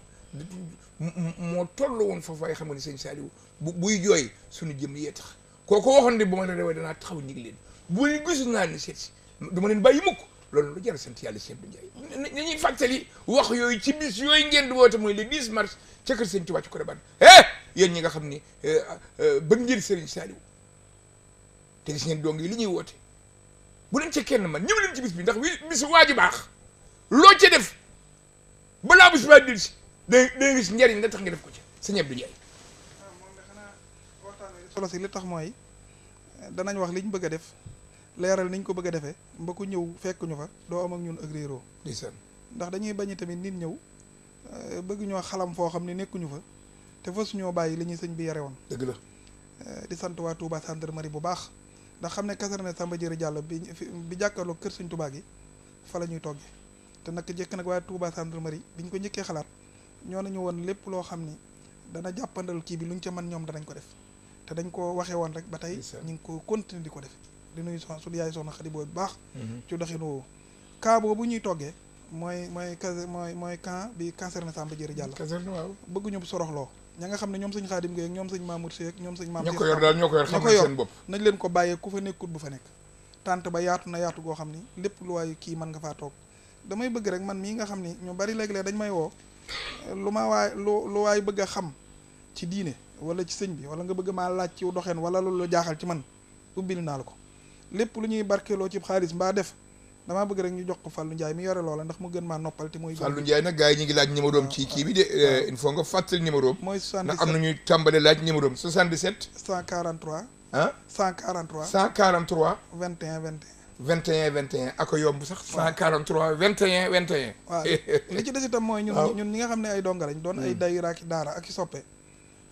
moo toll woon foofu waaye xam nga ni sëñ Saliou buy jooy suñu jëm yee tax kooku waxoon ne bu ma la rewee danaa taxaw ñig leen bu leen gisul naa ni seet si du ma leen bàyyi mukk loolu lu jar sant yàlla Cheikh Abdou Ndiaye nañuy fàttali wax yooyu ci bis yooyu ngeen di woote mooy le 10 mars ca kër sëñ Tuubaa ci Colobane yéen ñi nga xam ni bëgg ngeen sëriñ Saliou te gis ngeen dong yi li ñuy woote bu leen ca kenn man ñëw leen ci bis bi ndax bisu waa ji baax loo ca def balaa bis baa dil si da gis njariñ la tax nga def ko ci sëñ Abdou Ndiaye moom de xanaa waxtaan wi solo si li tax mooy danañ wax liñ bëgg a def leeral niñ ko bëgg a defee mba ku ñëw fekk ñu fa doo am ak ñun ak réeroo ndax dañuy bañ tamit nit ñëw bëgg ñoo xalam foo xam ne nekkuñu fa te fa suñoo bàyyi li ñuy sëñ bi yare woon dëgg la di sant waa Touba gendarmerie bu baax ndax xam ne caserne Samba Diéry Diallo bi jàkkaarloo kër sëñ Touba gi fa la ñuy toggee te nag jëkk nag waa Touba gendarmerie biñ ko njëkkee xalaat ñoo nañu woon lépp loo xam ni dana jàppandal kii bi luñ ca mën ñoom danañ ko def te dañ ko waxee woon rek ba tey ñu ngi ko continuer di ko def di nuyu suñu yaay soxna Xadi boobu bu baax ci doxin woowu cas boobu ñuy toggee mooy camp bi caserne Samba Diéry Diallo waaw bëgguñu soroxloo ña nga xam ne ñoom sëñ Xaadim Gueye ak ñoom sëñ Mamour Sy ak ñoom sëñ Maam ñoo ko yor daal ñoo ko yor xam seen bopp nañ leen ko bàyyee ku fa nekkut bu fa nekk tànt ba yaatu na yaatu goo xam ni lépp lu waayu kii mën nga faa toog damay bëgg rek man mii nga xam ni ñu bari léeg-léeg dañ may woo lu waay bëgg a xam ci diine wala ci sëñ bi wala nga bëgg maa laaj ci doxeen wala loolu jaaxal ci man ubbil naa la ko lépp lu ñuy barkeeloo ci xaalis mbaa def damaa bëgg rek ñu jox ko Fallou Ndiaye mi yore loola ndax mu gën maa noppal te mooy Fallou Ndiaye nag gars yi ñu ngi laaj numéro am ci kii bi de il faut nga fàttali numéro am mooy 77 ndax am na ñuy tàmbale laaj numéro am 77 143 ah 143 143 21 21 21 21 ako yomb sax 143 21 21 waaw li ci des itam mooy ñun ñi nga xam ne ay donga lañ doon ay daayira ak daara ak i soppe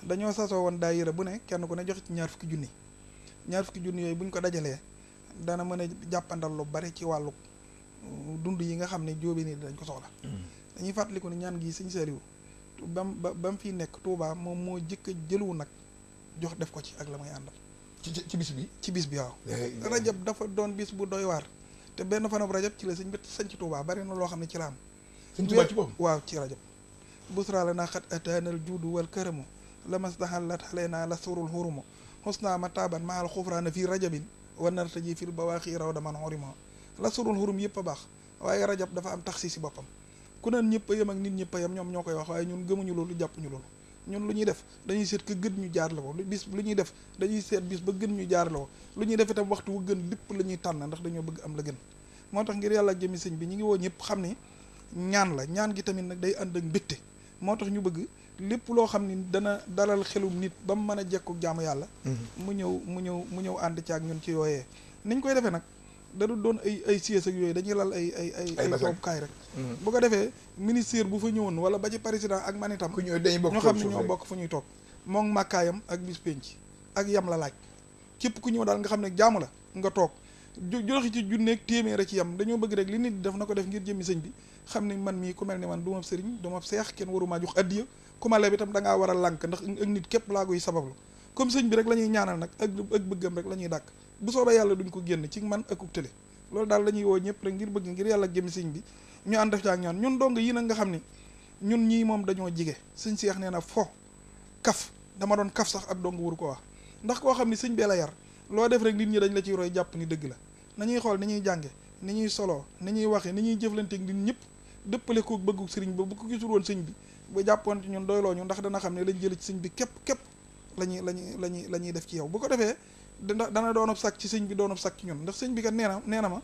dañoo sasoo woon daayira bu ne kenn ku ne joxe ci ñaar fukki junni yooyu bu ñu ko dajalee dana mën a jàppandal lu bari ci wàllu dund yi nga xam ne jóobe nii dañ ko soxla dañuy fàttaliku ne ñaan gi sëñ Saliou ba mu fi nekk Touba moom moo jëkk a jëluwu nag jox def ko ci ak la may àndal ci bis bi waaw rajab dafa doon bis bu doy waar te benn fanab rajab ci la sëñ bi sañ ci Touba bari na loo xam ne ci la am sëñ Touba ci boppam waaw ci rajab busra la naa xat ataanal juudu wal karamu lamasdahallat xalee la surul xurumu xusna ma taaban maal xufraana fii rajabin wa nartaji fil bawaaxi raw daman xurima la surul xurum yëpp a baax waaye rajab dafa am taxsi si boppam ku naan ñëpp a yem ak nit ñëpp a yem ñoom ñoo koy wax waaye ñun gëmuñu loolu jàppuñu loolu ñun lu ñuy def dañuy seet ka gën ñu jaar la ko lu ñuy def dañuy seet bis ba gën ñu jaar la ko lu ñuy def itam waxtu wu gën lépp la ñuy tànn ndax dañoo bëgg am la gën moo tax ngir yàlla ak jëmi sëñ bi ñu ngi woo ñëpp xam ni ñaan gi tamit nag day ànd ak mbégte moo tax ñu bëgg lépp loo xam ni dana dalal xelum nit ba mu mën a jekku jaamu yàlla mu ñëw ànd ci ak ñun ci yooyee niñ koy defee nag da du doon ay siège ak yooyu dañuy lal ay toogukaay rek bu ko defee ministère bu fa ñëwoon wala ba ci président ak man itam ñoo xam ne ñoo bokk fu ñuy toog moom màkkaayam ak bis penc ak yam la laaj képp ku ñëw daal nga xam ne jaamu la nga toog joxe ci junneeg téeméer a ci yam dañoo bëgg rek li nit di def na ko def ngir jëmmi sëñ bi xam ne man mii ku mel ni man du ma sëriñ du ma seex kenn warumaa jox addiya ku ma leb itam da ngaa war a lànk ndax ak nit képp laa koy sabablu comme sëñ bi rek la ñuy ñaanal nag ak bëggam rek la ñuy dàkk bu soobee yàlla duñ ko génn ci man akuk télé loolu daal la ñuy woo ñëpp rek ngir bëgg ngir yàlla jëmmi sëñ bi ñu ànd def ci ak ñun dong yi nag nga xam ni ñun ñii moom dañoo jige sëñ Seex nee na kaf dama doon kaf sax ab dong waru ko wax ndax koo xam ni sëñ bee la yar loo def rek nit ñi dañ la ciy roy jàpp ni dëgg la nañuy xool ni ñuy jànge ni ñuy soloo ni ñuy waxe ni ñuy jëflanteeg nit ñëpp dëppale ko bëggu sëriñ ba bu ko gisul woon sëñ bi ba jàppoon ci ñun doyloo ñu ndax dana xam ne lañ jële ci sëñ bi képp la ñuy def ci yow bu ko defee dana doonub sàkk ci sëñ bi doonub sàkk ci ñun ndax sëñ bi kat nee na ma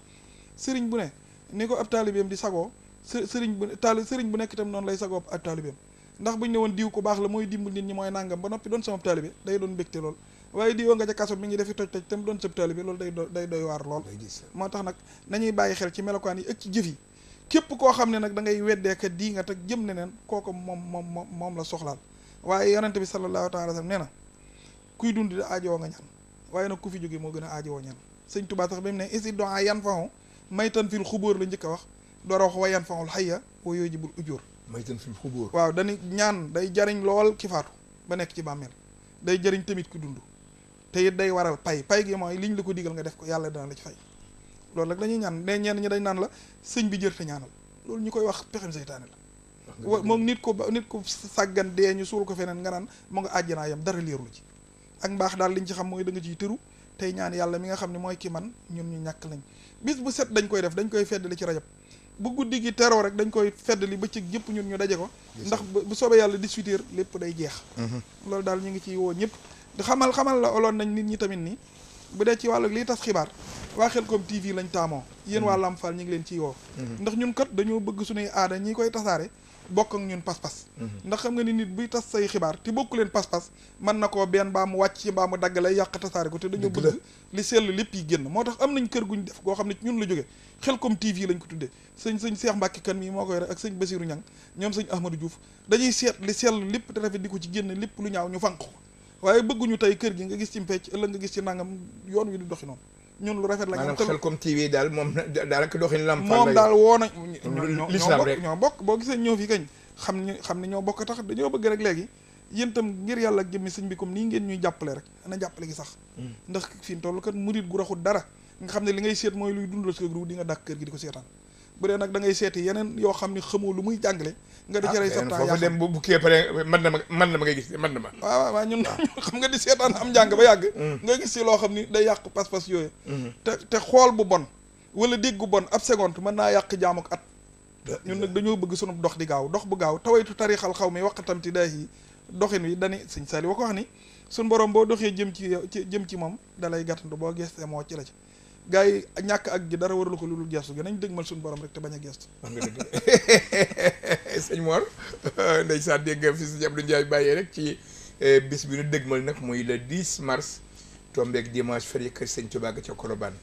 sëriñ bu ne ni ko ab taalibeem di sagoo sëriñ bu nekk itam noonu lay sagoo ab taalibeem ndax buñ ne woon diw ku baax la mooy dimbal nit ñi mooy nangam ba noppi doon sama taalibe day doon mbégte lool waaye diwoo nga ca kaso mi ngi defi toj tam doon sab taalibe loolu day doy waar lool moo tax nag nañuy bàyyi xel ci melokaan yi ak ci jëf yi képp koo xam ne nag da ngay weddeeka dii nga teg jëm ne neen kooku moom la soxlaal waaye yonente bi sallallahu taala wa sallam nee na kuy dund di aajowoo nga ñaan waaye nag ku fi jóge moo gën a aajowoo ñaan sëñ Tuubaa sax ba mu ne isi doa yan faxu maytan fil xubóor la njëkk a wax door a wax wa yan faxul xayya wa yooyu jibul ujjóor maytan fil xubóor waaw dañu ñaan day jariñ lool ki faatu ba nekk ci bàmmeel day jariñ tamit ku dund te it day waral pay gi mooy liñ la ko digal nga def ko yàlla dana la ci fay loolu nag dañuy ñaan ne ñenn ñi dañ naan la sëñ bi jër te ñaanal loolu ñu koy wax pexem seytaane la moom nit ko sàggan dee ñu suul ko feneen nga naan mu nga àjjanaa yam dara leerul ci ak mbaax daal liñ ci xam mooy da nga ciy tëru tey ñaan yàlla mi nga xam ne mooy ki man ñun ñu ñàkk lañ bis bu set dañ koy def dañ koy feddali ci rajab bu guddi gi teroo rek dañ koy feddali bëccëg yëpp ñun ñu daje ko ndax bu soobee yàlla 18h lépp day jeex loolu daal ñu ngi ciy woo ñëpp xamal la oloon nañ nit ñi tamit ni bu dee ci wàllu liy tas xibaar waa Xelcom TV lañ taamoo yéen waa Lamp Fall ñu ngi leen ciy woo ndax ñun kat dañoo bëgg suñuy aada ñi koy tasaare bokk ak ñun pas-pas ndax xam nga ni nit buy tas say xibaar te bokku leen pas-pas mën na koo benn baa mu wàcc ci mbaa mu dagg lay yàq tasaare ko te dañoo bëgg li sell lépp yi génn moo tax am nañ kër guñ def goo xam ne ñun la jóge Xelcom TV lañ ko tuddee sëñ Seex Mbàkke kan mii moo koy rek ak sëñ Basiru Ñang ñoom sëñ Ahmadou Diouf dañuy seet li sell lépp te rafet di ko ci génn lépp lu ñaaw ñu fànq ko waaye bëgguñu tey kër gi nga gis ci mpecc ëllëg nga gis ci nangam yoon wi di doxi noonu ñun lu rafet la maanaam Xelcom TV daal moom daanaka doxin Lamp Fall moom daal woo nañ ñoo bokk boo gisee ñoo fi kañ xam ne ñoo bokk tax dañoo bëgg rek léegi yéen itam ngir yàlla ak jëmmi sëñ bi comme nii ngeen ñuy jàppale rek ana jàppale gi sax ndax fi mu toll kat murit gu raxul dara nga xam ne li ngay seet mooy luy dundal sa ru di nga dàkk kër gi di ko seetaan bu dee nag da ngay seeti yeneen yoo xam ne xamoo lu muy jàngale nga di cere sa temps foofu dem bu kii pare man na ma ngay gis man na ma waaw ñun xam nga di seetaan am njàng ba yàgg nga gis si loo xam ni day yàq pas-pas yooyu te xool bu bon wala dégg bu bon ab seconde mën naa yàq jaamuk at ñun nag dañoo bëgg sunu dox di gaaw dox bu gaaw tawaytu tarixal xaw mi waqatam ti day yi doxin wi dani sëñ Saliou wa ko wax ni suñ borom boo doxee jëm ci moom dalay gàttandu boo gestee moo ci la ci gars yi ñàkk ak gi dara waralu ko lu dul gestu gi nañ dëgmal suñu borom rek te bañ a gestu wax nga dëgg sëñ Mor ndeysaan dégg nga fi sëñ Abdou Ndiaye bàyyee rek ci bis bi nu dëgmal nag muy le 10 mars tombeeg dimanche férié kër sëñ Touba ga ca Colobane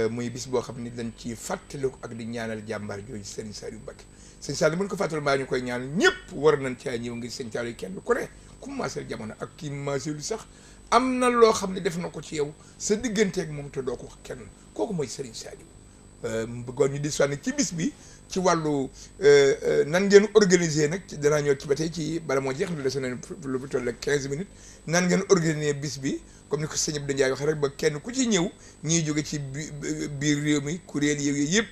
muy bis boo xam ni dañ ci fàttaliku ak di ñaanal jàmbaar jooju Serigne Saliou Mbacké Serigne Saliou mën ko fàttali mbaa ñu koy ñaanal ñëpp war nañ caa ñëw ngir Serigne Saliou kenn ku ne ku maasal jamono ak kii maaselu sax am na loo xam ne def na ko ci yow sa digganteeg moom te doo ko wax kenn kooku mooy Serigne Saliou bëggoon ñu di sànni ci bis bi ci wàllu nan ngeen organiser nag danaa ñëw ci ba tey ci bala moo jeex lu des na lu toll ak 15 minutes nan ngeen organiser bis bi comme ni ko sëñ Abdou Ndiaye waxee rek ba kenn ku ci ñëw ñiy jóge ci biir réew mi kuréel yooyu yëpp